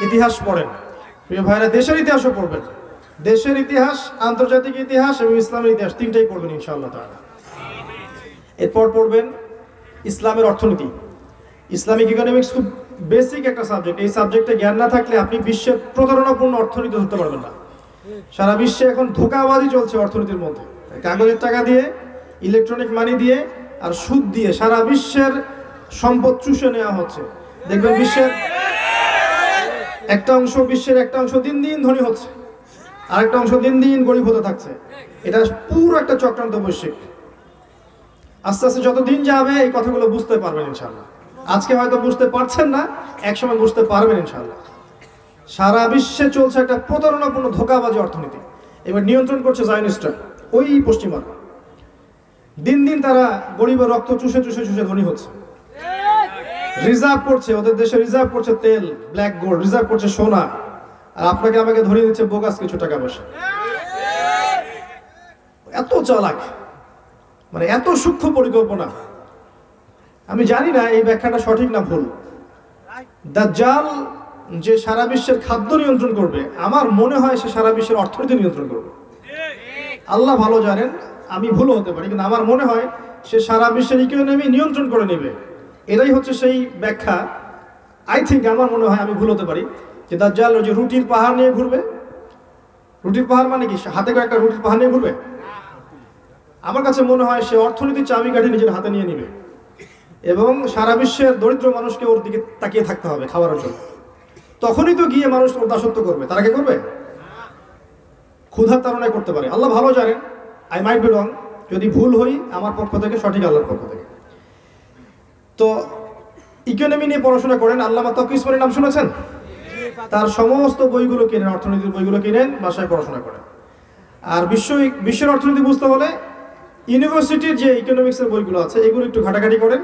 ইতিহাস পড়েন প্রিয় ভাইরা, দেশের ইতিহাসও পড়বেন। দেশের ইতিহাস, আন্তর্জাতিক ইতিহাস এবং ইসলামের ইতিহাস, তিনটাই পড়বেন ইনশাআল্লাহ তাআলা। এরপর পড়বেন ইসলামের অর্থনীতি। ইসলামিক ইকোনমিক্স খুব বেসিক একটা সাবজেক্ট। এই সাবজেক্টে জ্ঞান না থাকলে আপনি বিশ্বের প্রতারণাপূর্ণ অর্থনীতি ধরতে পারবেন না। সারা বিশ্বে এখন ধোঁকাবাজি চলছে অর্থনীতির মধ্যে, কাগজের টাকা দিয়ে, ইলেকট্রনিক মানি দিয়ে আর সুদ দিয়ে সারা বিশ্বের সম্পদ চুষে নেওয়া হচ্ছে। দেখবেন বিশ্বের একটা অংশ, বিশ্বের একটা অংশ দিন দিন ধনী হচ্ছে, আরেকটা অংশ দিন দিন গরিব হতে থাকছে। এটা পুরো একটা চক্রান্ত বৈশ্বিক। আস্তে আস্তে যত দিন যাবে এই কথাগুলো বুঝতে পারবেন ইনশাআল্লাহ। আজকে হয়তো বুঝতে পারছেন না, একসময় বুঝতে পারবেন ইনশাআল্লাহ। সারা বিশ্বে চলছে একটা প্রতারণাপূর্ণ ধোঁকাবাজি অর্থনীতি। এবার নিয়ন্ত্রণ করছে জায়নিস্টরা, ওই পশ্চিমারা। দিন দিন তারা গরিবের রক্ত চুষে চুষে চুষে ধনী হচ্ছে। রিজার্ভ করছে, ওদের দেশে রিজার্ভ করছে তেল, ব্ল্যাক গোল্ড, রিজার্ভ করছে সোনা, আর আপনাকে আমাকে ধরিয়ে দিচ্ছে বোগাস কিছু টাকা পয়সা। এত চালাক, মানে এত সূক্ষ্ম পরিকল্পনা। আমি জানি না এই ব্যাখ্যাটা সঠিক না ভুল। দাজ্জাল যে সারা বিশ্বের খাদ্য নিয়ন্ত্রণ করবে, আমার মনে হয় সে সারা বিশ্বের অর্থনীতি নিয়ন্ত্রণ করবে। আল্লাহ ভালো জানেন, আমি ভুলও হতে পারি, কিন্তু আমার মনে হয় সে সারা বিশ্বের ইকোনমি নিয়ন্ত্রণ করে নেবে। এটাই হচ্ছে সেই ব্যাখ্যা। আই থিঙ্ক, আমার মনে হয়, আমি ভুল হতে পারি, যে দাজ্জাল ওই যে রুটির পাহাড় নিয়ে ঘুরবে। রুটির পাহাড় মানে কি? হাতে করে একটা রুটির পাহাড় নিয়ে ঘুরবে। আমার কাছে মনে হয় সে অর্থনীতির চাবিকাঠি নিজের হাতে নিয়ে নিবে এবং সারা বিশ্বের দরিদ্র মানুষকে ওর দিকে তাকিয়ে থাকতে হবে খাওয়ার জন্য। তখনই তো গিয়ে মানুষ ওর দাসত্ব করবে। তারা কে করবে? ক্ষুধার তাড়নায় করতে পারে। আল্লাহ ভালো জানেন, আই মাইট বি রং। যদি ভুল হই আমার পক্ষ থেকে, সঠিক আল্লাহর পক্ষ থেকে। তো ইকোনমি নিয়ে পড়াশোনা করেন। আল্লামা তকি উসমানীর নাম শুনেছেন? তার সমস্ত বইগুলো কিনেন, অর্থনীতির বইগুলো কিনেন, বাসায় পড়াশোনা করেন। আর বিশ্বের অর্থনীতি বুঝতে হলে ইউনিভার্সিটির যে ইকোনমিক্সের বইগুলো আছে এগুলো একটু ঘাটাঘাটি করেন,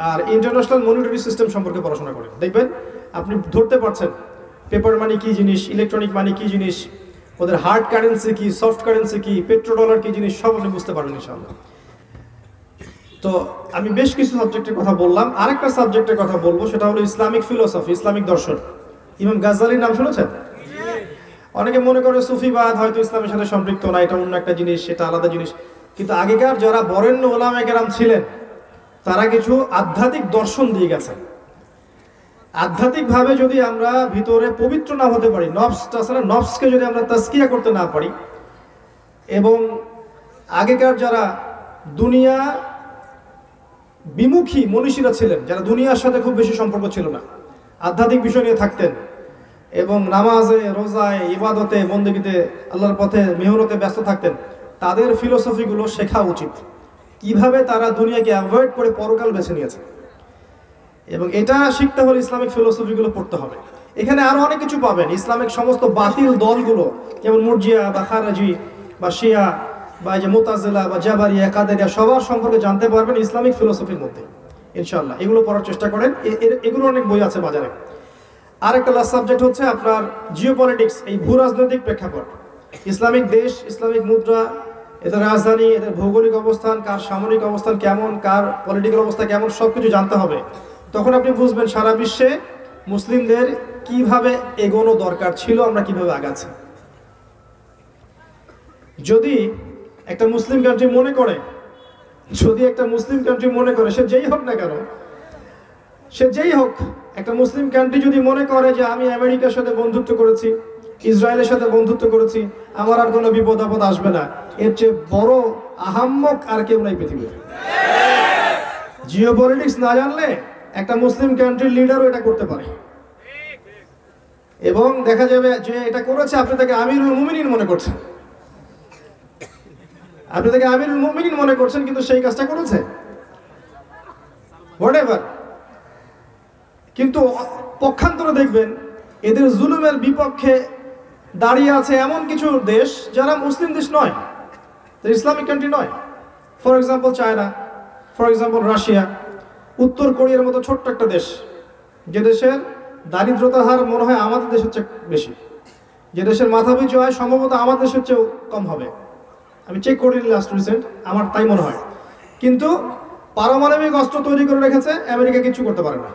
আর ইন্টারন্যাশনাল মনিটারি সিস্টেম সম্পর্কে পড়াশোনা করেন। দেখবেন আপনি ধরতে পারছেন পেপার মানি কি জিনিস, ইলেকট্রনিক মানি কি জিনিস, ওদের হার্ড কারেন্সি কি, সফট কারেন্সি কি, পেট্রোডলার কি জিনিস, সব আপনি বুঝতে পারবেন ইনশাআল্লাহ। তো আমি বেশ কিছু সাবজেক্টের কথা বললাম, আরেকটা সাবজেক্টের কথা বলবো, সেটা হলো ইসলামিক ফিলোসফি, ইসলামিক দর্শন। ইমাম গাজ্জালির নাম শুনেছেন? অনেকে মনে করে সুফিবাদ হয়তো ইসলামের সাথে সম্পৃক্ত না, এটা অন্য একটা জিনিস, সেটা আলাদা জিনিস। কিন্তু আগেকার যারা বরেণ্য ওলামায়ে কেরাম ছিলেন তারা কিছু আধ্যাত্মিক দর্শন দিয়ে গেছেন। আধ্যাত্মিকভাবে যদি আমরা ভিতরে পবিত্র না হতে পারি, নফসকে যদি আমরা তাজকিয়া করতে না পারি, এবং আগেকার যারা দুনিয়া বিমুখী মনীষীরা ছিলেন, যারা দুনিয়ার সাথে খুব বেশি সম্পর্ক ছিল না, আধ্যাত্মিক বিষয় নিয়ে থাকতেন এবং নামাজে, রোজায়, ইবাদতে, বন্দেগীতে, আল্লাহর পথে মেহনতে ব্যস্ত থাকতেন, তাদের ফিলোসফিগুলো শেখা উচিত। কিভাবে তারা দুনিয়াকে অ্যাভয়েড করে পরকাল বেছে নিয়েছে, এবং এটা শিখতে হলে ইসলামিক ফিলোসফিগুলো পড়তে হবে। এখানে আরো অনেক কিছু পাবেন। ইসলামিক সমস্ত বাতিল দলগুলো, যেমন মুরজিয়া বা খারাজি বা শিয়া বা যে মুতাজিলা বা জাবারিয়া, কাদেরিয়া, সবার সম্পর্কে জানতে পারবেন ইসলামিক ফিলোসফির মধ্যে। ইনশাআল্লাহ এগুলো পড়ার চেষ্টা করেন, এগুলো অনেক বই আছে বাজারে। আরেকটা লাস্ট সাবজেক্ট হচ্ছে আপনার জিওপলিটিক্স, এই ভূ রাজনৈতিক প্রেক্ষাপট, ইসলামিক দেশ, ইসলামিক মুদ্রা, এদের রাজধানী, এদের ভৌগোলিক অবস্থান, কার সামরিক অবস্থান কেমন, কার পলিটিক্যাল অবস্থা কেমন, সব কিছু জানতে হবে। তখন আপনি বুঝবেন সারা বিশ্বে মুসলিমদের কিভাবে এগোনো দরকার ছিল, আমরা কিভাবে আগাচ্ছি। যদি একটা মুসলিম কান্ট্রি মনে করে, সে যেই হোক না কেন, একটা মুসলিম কান্ট্রি যদি মনে করে যে আমি আমেরিকার সাথে বন্ধুত্ব করেছি, ইসরায়েলের সাথে বন্ধুত্ব করেছি, আমার আর কোনো বিপদ আপদ আসবে না, এর চেয়ে বড় আহাম্মক আর কেউ নাই পৃথিবীতে। জিওপলিটিক্স না জানলে একটা মুসলিম কান্ট্রির লিডারও এটা করতে পারে, এবং দেখা যাবে যে এটা করেছে, আপনি তাকে আমিরুল মুমিনিন মনে করছেন, কিন্তু সেই কাজটা করেছে হোয়াটএভার। কিন্তু পক্ষান্তরে দেখবেন এদের জুলুমের বিপক্ষে দাঁড়িয়ে আছে এমন কিছু দেশ যারা মুসলিম দেশ নয়, ইসলামিক কান্ট্রি নয়। For example China, for example Russia, উত্তর কোরিয়ার মতো ছোট্ট একটা দেশ, যে দেশের দারিদ্রতার হার মনে হয় আমাদের দেশের চেয়ে বেশি, যে দেশের মাথাপিছু আয় সম্ভবত আমাদের দেশের চেয়েও কম হবে। আমি চেক করিনি লাস্ট রিসেন্ট, আমার তাই মনে হয়। কিন্তু পারমাণবিক অস্ত্র তৈরি করে রেখেছে, আমেরিকা কিছু করতে পারে না।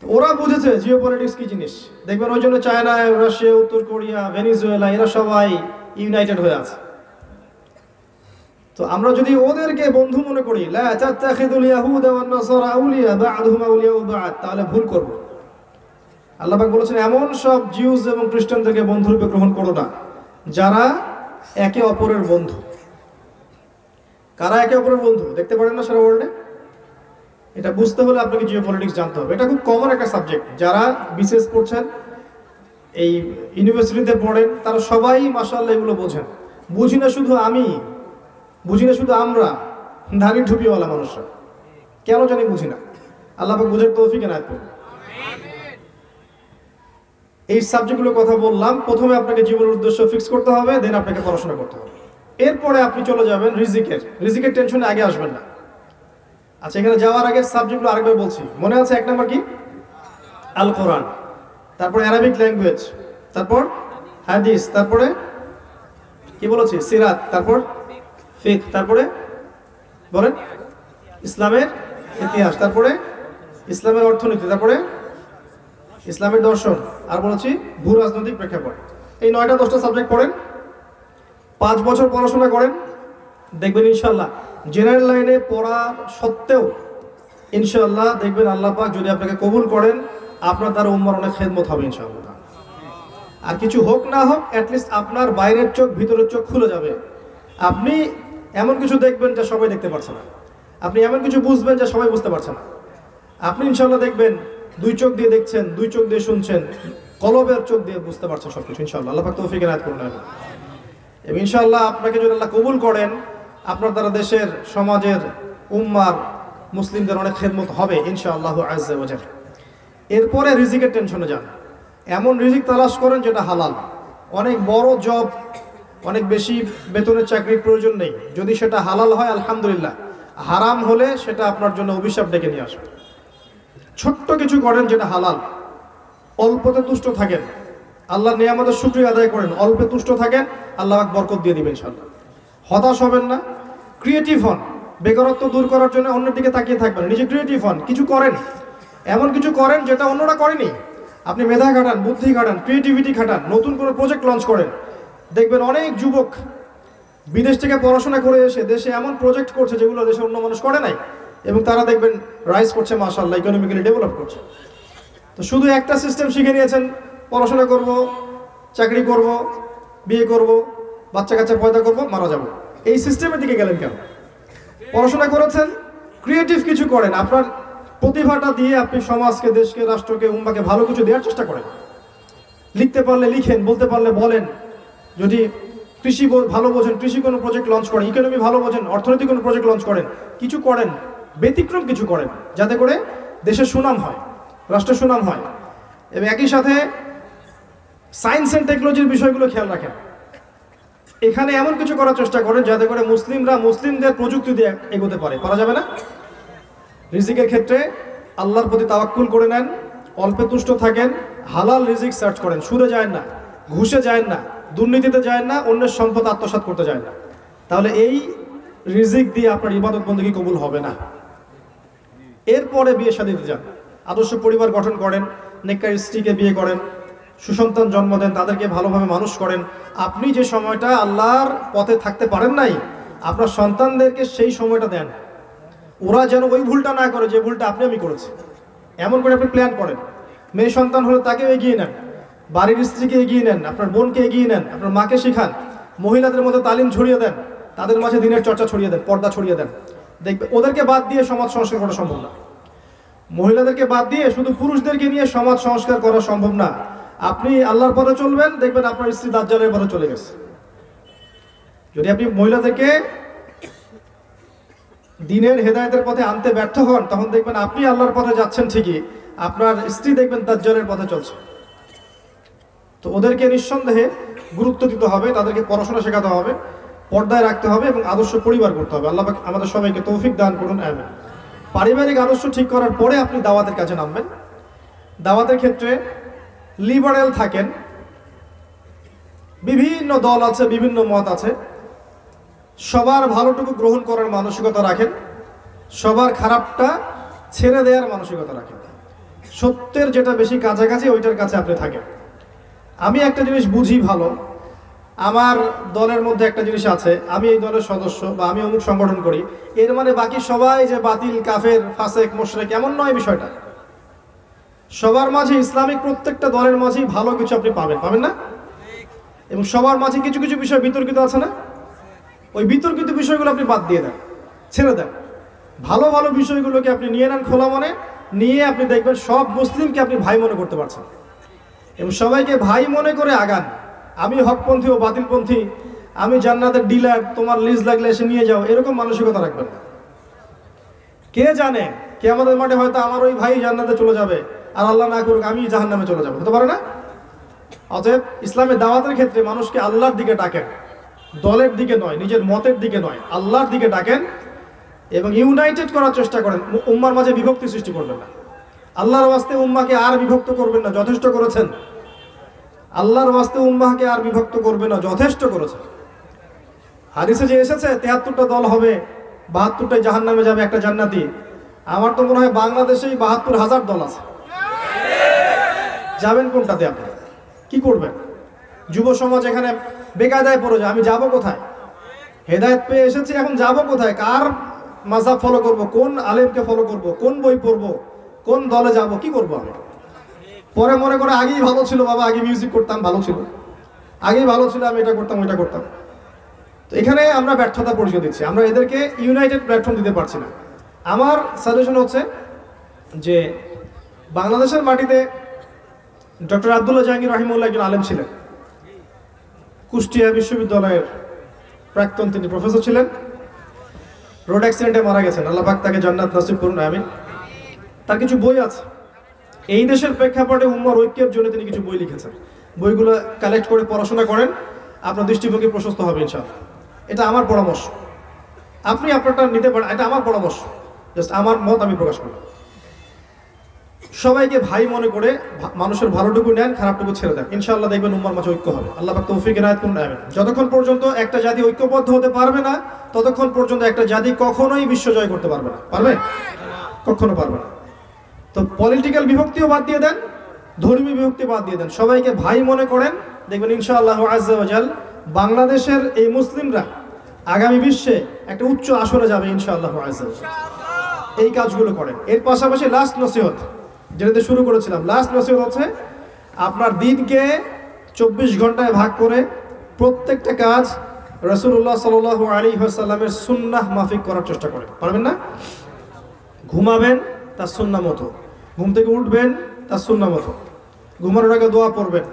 ওরা বুঝেছে জিওপলিটিক্স কি জিনিস। দেখবেন ওই জন্য চায়না, রাশিয়া, উত্তর কোরিয়া, ভেনিজুয়েলা, এরা সবাই ইউনাইটেড হয়ে আছে। তো আমরা যদি ওদেরকে বন্ধু মনে করি, লা তাত্তাখিযুল ইয়াহুদা ওয়ান নাসারা আউলিয়া বা'দুহুম আউলিয়াউ বা'দ, তাহলে ভুল করব। আল্লাহ পাক বলেছেন এমন সব জিউস এবং খ্রিস্টানদেরকে বন্ধুরূপে গ্রহণ করো না যারা একে অপরের বন্ধু। কারা একে অপরের বন্ধু দেখতে পারেন না সারা ওয়ার্ল্ডে? এটা বুঝতে হলে আপনাকে জিওপলিটিক্স জানতে হবে। এটা খুব কমন একটা সাবজেক্ট। যারা বিসিএস পড়ছেন, এই ইউনিভার্সিটিতে পড়েন, তারা সবাই মাশাআল্লাহ এগুলো বোঝেন। বুঝি না শুধু আমরা দাড়ি টুপিওয়ালা মানুষরা, কেন জানি বুঝি না। আল্লাহ পাক বুঝার তৌফিক এনায়েত করুন। এই সাবজেক্টগুলোর কথা বললাম। প্রথমে আপনাকে জীবনের উদ্দেশ্য ফিক্স করতে হবে, দেন আপনাকে পড়াশোনা করতে হবে। এরপরে আপনি চলে যাবেন রিজিকের টেনশনে আগে আসবেন না। আচ্ছা, এখানে যাওয়ার আগে সাবজেক্টগুলো আরেকবার বলছি, মনে আছে? এক নম্বর কি? আল কোরআন, তারপর অ্যারাবিক ল্যাঙ্গুয়েজ, তারপর হাদিস, তারপরে কি বলেছি? সিরাত, তারপর ফিকহ, তারপরে বলেন ইসলামের ইতিহাস, তারপরে ইসলামের অর্থনীতি, তারপরে ইসলামের দর্শন, আর বলেছি ভূ রাজনৈতিক প্রেক্ষাপট। এই 9টা-10টা সাবজেক্ট পড়েন, 5 বছর পড়াশোনা করেন, দেখবেন ইনশাআল্লাহ জেনারেল লাইনে পড়ার সত্ত্বেও ইনশাআল্লাহ দেখবেন আল্লাহ পাক যদি আপনাকে কবুল করেন, আপনার দ্বারা উম্মার অনেক খেদমত হবে ইনশাআল্লাহ। আর কিছু হোক না হোক, অ্যাটলিস্ট আপনার বাইরের চোখ ভিতরের চোখ খুলে যাবে। আপনি এমন কিছু দেখবেন যা সবাই দেখতে পারছে না, আপনি এমন কিছু বুঝবেন যা সবাই বুঝতে পারছে না। আপনি ইনশাআল্লাহ দেখবেন 2 চোখ দিয়ে দেখছেন, 2 চোখ দিয়ে শুনছেন, কলবের চোখ দিয়ে বুঝতে পারছেন সবকিছু ইনশাআল্লাহ। আল্লাহ পাক তৌফিক এনায়েত করুন। এবং ইনশাআল্লাহ আপনাকে যদি আল্লাহ কবুল করেন, আপনার দ্বারা দেশের, সমাজের, উম্মার, মুসলিমদের অনেক খেদমত হবে ইনশাআল্লাহ আজ্জা ওয়া জাল। এরপরে রিজিকের টেনশনে যান। এমন রিজিক তালাশ করেন যেটা হালাল। অনেক বড় জব, অনেক বেশি বেতনের চাকরির প্রয়োজন নেই। যদি সেটা হালাল হয় আলহামদুলিল্লাহ, হারাম হলে সেটা আপনার জন্য অভিশাপ ডেকে নিয়ে আসবে। ছোট্ট কিছু করেন যেটা হালাল, অল্পতে তুষ্ট থাকেন, আল্লাহর নিয়ামতের শুকরিয়া আদায় করেন, অল্পে তুষ্ট থাকেন, আল্লাহ পাক বরকত দিয়ে দিবেন ইনশাআল্লাহ। হতাশ হবেন না, ক্রিয়েটিভ হন। বেকারত্ব দূর করার জন্য অন্যের দিকে তাকিয়ে থাকবেন, নিজে ক্রিয়েটিভ হন, কিছু করেন, এমন কিছু করেন যেটা অন্যরা করেনি। আপনি মেধা খাটান, বুদ্ধি খাটান, ক্রিয়েটিভিটি খাটান, নতুন কোনো প্রজেক্ট লঞ্চ করেন। দেখবেন অনেক যুবক বিদেশ থেকে পড়াশোনা করে এসে দেশে এমন প্রজেক্ট করছে যেগুলো দেশে অন্য মানুষ করে নাই, এবং তারা দেখবেন রাইজ করছে, মাশাআল্লাহ, ইকোনমিক্যালি ডেভেলপ করছে। তো শুধু একটা সিস্টেম শিখে নিয়েছেন, পড়াশোনা করব, চাকরি করব, বিয়ে করব, বাচ্চা কাচ্চা পয়দা করব, মারা যাব, এই সিস্টেমের দিকে গেলেন কেন? পড়াশোনা করেছেন, ক্রিয়েটিভ কিছু করেন। আপনার প্রতিভাটা দিয়ে আপনি সমাজকে, দেশকে, রাষ্ট্রকে, উম্মাকে ভালো কিছু দেওয়ার চেষ্টা করেন। লিখতে পারলে লিখেন, বলতে পারলে বলেন। যদি কৃষি ভালো বোঝেন, কৃষি কোনো প্রজেক্ট লঞ্চ করেন। ইকোনমি ভালো বোঝেন, অর্থনৈতিক কোনো প্রজেক্ট লঞ্চ করেন। কিছু করেন, ব্যতিক্রম কিছু করেন, যাতে করে দেশের সুনাম হয়, রাষ্ট্রের সুনাম হয়। এবং একই সাথে সায়েন্স অ্যান্ড টেকনোলজির বিষয়গুলো খেয়াল রাখেন। এখানে এমন কিছু করার চেষ্টা করেন যাতে করে মুসলিমরা মুসলিমদের প্রযুক্তি দিয়ে এগোতে পারে। পারা যাবে না? রিজিকের ক্ষেত্রে আল্লাহর প্রতি তাওয়াক্কুল করে নেন, অল্পে তুষ্ট থাকেন, হালাল রিজিক সার্চ করেন, সুরে যায় না, ঘুষে যায় না, দুর্নীতিতে যায় না, অন্যের সম্পদ আত্মসাৎ করতে যায় না। তাহলে এই রিজিক দিয়ে আপনার ইবাদত বন্দেগী কবুল হবে না। এরপরে বিয়ে শাদীতে যান, আদর্শ পরিবার গঠন করেন, নেককার স্ত্রীকে বিয়ে করেন, সুসন্তান জন্ম দেন, তাদেরকে ভালোভাবে মানুষ করেন। আপনি যে সময়টা আল্লাহর পথে থাকতে পারেন নাই, আপনার সন্তানদেরকে সেই সময়টা দেন, ওরা যেন ওই ভুলটা না করে যে ভুলটা আমি করেছি। এমন করে আপনি প্ল্যান করেন। মেয়ে সন্তান হলে তাকেও এগিয়ে নেন, বাড়ির স্ত্রীকে এগিয়ে নেন, আপনার বোনকে এগিয়ে নেন, আপনার মাকে শেখান, মহিলাদের মধ্যে তালিম ছড়িয়ে দেন, তাদের মাঝে দিনের চর্চা ছড়িয়ে দেন, পর্দা ছড়িয়ে দেন। দেখবে ওদেরকে বাদ দিয়ে সমাজ সংস্কার করা সম্ভব না। মহিলাদেরকে বাদ দিয়ে শুধু পুরুষদেরকে নিয়ে সমাজ সংস্কার করা সম্ভব না। আপনি আল্লাহর পথে চলবেন, দেখবেন আপনার স্ত্রী দাজ্জালের পথে চলে গেছে। যদি আপনি মহিলাদেরকে দিনের হেদায়েতের পথে আনতে ব্যর্থ হন, তখন দেখবেন আপনি আল্লাহর পথে যাচ্ছেন ঠিকই, আপনার স্ত্রী দেখবেন দাজ্জালের পথে চলছে। তো ওদেরকে নিঃসন্দেহে গুরুত্ব দিতে হবে, তাদেরকে পড়াশোনা শেখাতে হবে, পর্দায় রাখতে হবে এবং আদর্শ পরিবার করতে হবে। আল্লাহ পাক আমাদের সবাইকে তৌফিক দান করুন, আমিন। পারিবারিক আদর্শ ঠিক করার পরে আপনি দাওয়াতের কাজে নামবেন। দাওয়াতের ক্ষেত্রে লিবারেল থাকেন, বিভিন্ন দল আছে, বিভিন্ন মত আছে, সবার ভালোটুকু গ্রহণ করার মানসিকতা রাখেন, সবার খারাপটা ছেড়ে দেওয়ার মানসিকতা রাখেন। সত্যের যেটা বেশি কাছাকাছি ওইটার কাছে আপনি থাকেন। আমি একটা জিনিস বুঝি ভালো, আমার দলের মধ্যে একটা জিনিস আছে, আমি এই দলের সদস্য বা আমি অমুক সংগঠন করি, এর মানে বাকি সবাই যে বাতিল, কাফের, ফাসেক, মুশরিক এমন নয় বিষয়টা। সবার মাঝে ইসলামিক প্রত্যেকটা দলের মাঝেই ভালো কিছু আপনি পাবেন না? এবং সবার মাঝে কিছু কিছু বিষয় বিতর্কিত আছে না? ওই বিতর্কিত বিষয়গুলো আপনি বাদ দিয়ে দেন, ছেড়ে দেন। ভালো ভালো বিষয়গুলোকে আপনি নিয়ে নেন খোলা মনে, নিয়ে আপনি দেখবেন সব মুসলিমকে আপনি ভাই মনে করতে পারছেন এবং সবাইকে ভাই মনে করে আগান। আমি হকপন্থী ও বাতিলপন্থী, আমি জান্নাতের ডিলার, তোমার লিজ লাগলে এসে নিয়ে যাও, এরকম মানসিকতা রাখবেন না। কে জানে কিয়ামতের মাঠে হয়তো আমার ওই ভাই জান্নাতে চলে যাবে, আর আল্লাহ না করুক আমি জাহান্নামে চলে যাবো, হতে পারে না? অতএব ইসলামের দাওয়াতের ক্ষেত্রে মানুষকে আল্লাহর দিকে ডাকেন, দলের দিকে নয়, নিজের মতের দিকে নয়, আল্লাহর দিকে ডাকেন এবং ইউনাইটেড করার চেষ্টা করেন। উম্মার মাঝে বিভক্তি সৃষ্টি করবেন না। আল্লাহর ওয়াস্তে উম্মাকে আর বিভক্ত করবেন না, যথেষ্ট করেছেন। আল্লাহর ওয়াস্তে উম্মাকে আর বিভক্ত করবেন না, যথেষ্ট করেছেন। হাদিসে যে এসেছে ৭৩টা দল হবে, ৭২টাই জাহান্নামে যাবে, একটা জান্নাতি। আমার তো মনে হয় বাংলাদেশেই ৭২,০০০ দল আছে। যাবেন কোনটাতে? আপনি কি করবেন? যুব সমাজ এখানে বেকায়দায় পড়ে যায়, আমি যাব কোথায়? হেদায়েত পেয়ে এসেছি, এখন যাব কোথায়? কার মাযহাব ফলো করব, কোন আলেমকে ফলো করব, কোন বই পড়ব, কোন দলে যাব, কি করব আমি? পরে মনে করে আগেই ভালো ছিল বাবা, আগে মিউজিক করতাম, ভালো ছিল, আগেই ভালো ছিল, আমি এটা করতাম, ওইটা করতাম। তো এখানে আমরা ব্যর্থতা পরিচয় দিচ্ছি, আমরা এদেরকে ইউনাইটেড প্ল্যাটফর্ম দিতে পারছি না। আমার সাজেশন হচ্ছে যে বাংলাদেশের মাটিতে ডক্টর আব্দুল্লাহ জাহাঙ্গীর রাহিমাহুল্লাহ একজন আলেম ছিলেন, কুষ্টিয়া বিশ্ববিদ্যালয়ের প্রাক্তন, তিনি প্রফেসর ছিলেন। রোড অ্যাক্সিডেন্টে মারা গেছেন, আল্লাহ পাক তাকে জান্নাত নসিব করুন, আমিন। তার কিছু বই আছে, এই দেশের প্রেক্ষাপটে উম্মার ঐক্যের জন্য তিনি কিছু বই লিখেছেন। বইগুলো কালেক্ট করে পড়াশোনা করেন, আপনার দৃষ্টিভঙ্গি প্রশস্ত হবে ইনশাআল্লাহ। এটা আমার পরামর্শ, আপনি আপনারটা নিতে পারেন, এটা আমার পরামর্শ, জাস্ট আমার মত আমি প্রকাশ করলাম। সবাইকে ভাই মনে করে মানুষের ভালোটুকু নেন, খারাপটুকু ছেড়ে দেন, ইনশাআল্লাহ দেখবেন উম্মার মাঝে ঐক্য হবে। আল্লাহ পাক তৌফিক ইনায়াত করুন, আমিন। যতক্ষণ পর্যন্ত একটা জাতি ঐক্যবদ্ধ হতে পারবে না, ততক্ষণ পর্যন্ত একটা জাতি কখনোই বিশ্ব জয় করতে পারবে না। পারবে? কখনো পারবে না। তো পলিটিক্যাল বিভক্তিও বাদ দিয়ে দেন, ধর্মীয় বিভক্তি বাদ দিয়ে দেন, সবাইকে ভাই মনে করেন, দেখবেন ইনশাআল্লাহ আজ্জা ওয়া জাল বাংলাদেশের এই মুসলিমরা আগামী বিশ্বে একটা উচ্চ আসরে যাবে ইনশাআল্লাহ আজ্জা ওয়া জাল। এই কাজগুলো করেন। এর পাশাপাশি লাস্ট নসিহত যেটাতে শুরু করেছিলাম, লাস্ট নসিহত হচ্ছে আপনার দিনকে 24 ঘন্টায় ভাগ করে প্রত্যেকটা কাজ রাসূলুল্লাহ সাল্লাল্লাহু আলাইহি ওয়াসাল্লামের সুন্নাহ মাফিক করার চেষ্টা করেন। পারবেন না? ঘুমাবেন তার সুন্নাহ মতো, ঘুম থেকে উঠবেন তার সুন্নাহ মতো, ঘুমানোর আগে দোয়া পড়বেন,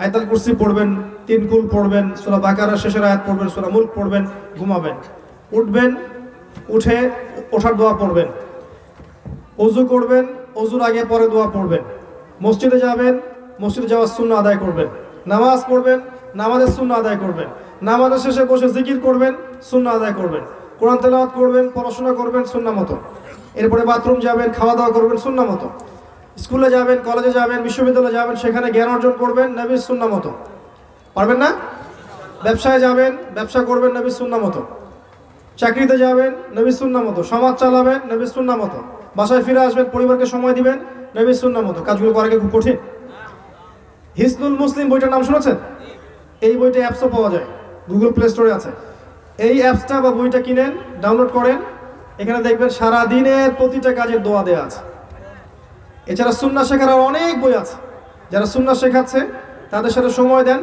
আয়াতুল কুরসি পড়বেন, 3 কুল পড়বেন, সূরা বাকারার শেষের আয়াত পড়বেন, সূরা মুলক পড়বেন, ঘুমাবেন। উঠবেন, উঠে ওঠার দোয়া পড়বেন, ওযু করবেন, ওযুর আগে পরে দোয়া পড়বেন, মসজিদে যাবেন, মসজিদে যাওয়ার সুন্নাহ আদায় করবেন, নামাজ পড়বেন, নামাজের সুন্নাহ আদায় করবেন, নামাজের শেষে বসে জিকির করবেন, সুন্নাহ আদায় করবেন। কোরআন তেলাওয়াত করবেন, পড়াশোনা করবেন সুন্নাহ মতো। এরপরে বাথরুম যাবেন, খাওয়া দাওয়া করবেন সুন্নাহ মতো। স্কুলে যাবেন, কলেজে যাবেন, বিশ্ববিদ্যালয়ে যাবেন, সেখানে জ্ঞান অর্জন করবেন নবীর সুন্নাহ মতো। পারবেন না? ব্যবসায় যাবেন, ব্যবসা করবেন নবীর সুন্নাহ মতো। চাকরিতে যাবেন নবীর সুন্নাহ মতো। সমাজ চালাবেন নবীর সুন্নাহ মতো। বাসায় ফিরে আসবেন, পরিবারকে সময় দিবেন নবীর সুন্নাহ মতো। কাজগুলো করা কি খুব কঠিন? হিসনুল মুসলিম বইটার নাম শুনেছেন? এই বইটা অ্যাপসও পাওয়া যায়, গুগল প্লে স্টোরে আছে। এই অ্যাপসটা বা বইটা কিনেন, ডাউনলোড করেন। এখানে দেখবেন সারা দিনের প্রতিটা কাজের দোয়া দেওয়া আছে। এছাড়া সুন্নাহ শেখার আর অনেক বই আছে। যারা সুন্নাহ শেখাচ্ছে তাদের সাথে সময় দেন,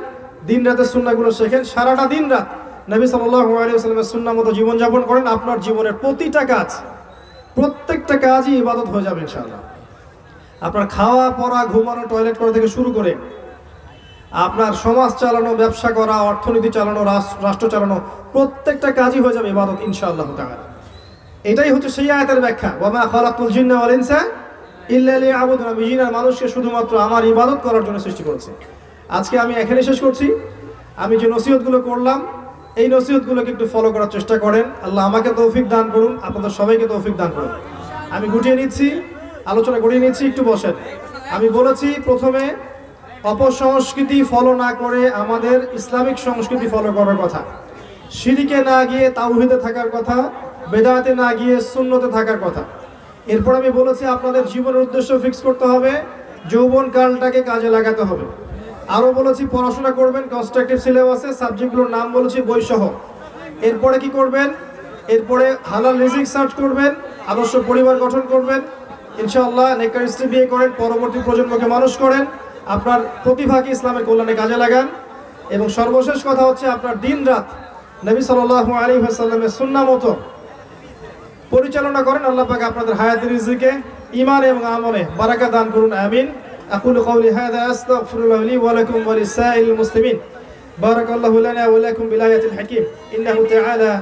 দিন রাতের সুন্নাহগুলো শেখেন। সারাটা দিন রাত নবী সাল্লাল্লাহু আলাইহি ওয়াসাল্লামের সুন্নাহ মতো জীবনযাপন করেন। আপনার জীবনের প্রতিটা কাজ, প্রত্যেকটা কাজই ইবাদত হয়ে যাবে ইনশাআল্লাহ। আপনার খাওয়া, পড়া, ঘুমানো, টয়লেট করা থেকে শুরু করে আপনার সমাজ চালানো, ব্যবসা করা, অর্থনীতি চালানো, রাষ্ট্র চালানো, প্রত্যেকটা কাজই হয়ে যাবে ইবাদত ইনশাআল্লাহ তাআলা। এটাই হচ্ছে সেই আয়াতের ব্যাখ্যা, ওয়া মা খালাকতুল জিন্না ওয়াল ইনসা ইল্লা লিয়াবুদুন। আমি জিন আর মানুষকে শুধুমাত্র আমার ইবাদত করার জন্য সৃষ্টি করেছি। আজকে আমি এখানে শেষ করছি। আমি যে নসিহতগুলো করলাম, এই নসিহতগুলোকে একটু ফলো করার চেষ্টা করেন। আল্লাহ আমাকে তৌফিক দান করুন, আপনাদের সবাইকে তৌফিক দান করুন। আমি গুটিয়ে নিচ্ছি, আলোচনা গড়িয়ে নিচ্ছি, একটু বসেন। আমি বলেছি প্রথমে অপসংস্কৃতি ফলো না করে আমাদের ইসলামিক সংস্কৃতি ফলো করার কথা, শিরকে না গিয়ে তাওহীদে থাকার কথা, বেদাতে না গিয়ে সুন্নতে থাকার কথা। এরপর আমি বলেছি আপনাদের জীবনের উদ্দেশ্য ফিক্স করতে হবে, যৌবনকালটাকে কাজে লাগাতে হবে। আরও বলেছি পড়াশোনা করবেন কনস্ট্রাকটিভ সিলেবাসে, সাবজেক্টগুলোর নাম বলেছি বইসহ। এরপরে কি করবেন? এরপরে হালাল রিজিক সার্চ করবেন, আদর্শ পরিবার গঠন করবেন, ইনশাআল্লাহ নেককার স্ত্রী বিয়ে করেন, পরবর্তী প্রজন্মকে মানুষ করেন, আপনার প্রতিভাকে ইসলামের কল্যাণে কাজে লাগান। এবং সর্বশেষ কথা হচ্ছে আপনার দিন রাত নবী সাল্লাল্লাহু আলাইহি ওয়াসাল্লামের সুন্নাহ মতো পরিচালনা করেন। আল্লাহ পাক আপনাদের হায়াতের রিজিকে, ঈমান এবং আমলে বারাকা দান করুন, আমিন। আকুলু কওলি হাযা আস্তাগফিরুল্লাহ লি ওয়া লাকুম ওয়া লিসাইরিল মুসলিমিন। বারাকাল্লাহু লানা ওয়া লাকুম বিল আয়াতিল হাকীম। ইন্নাহু তাআলা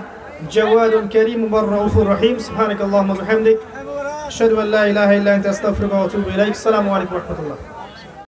জাওয়াদুন কারীমুন রাউফুর রহিম। সুবহানাকাল্লাহুম্মা ওয়া বিহামদিক, আশহাদু আল্লা ইলাহা ইল্লা আনতা আস্তাগফিরুকা ওয়া আতুবু ইলাইক। আসসালামু আলাইকুম ওয়া রাহমাতুল্লাহ।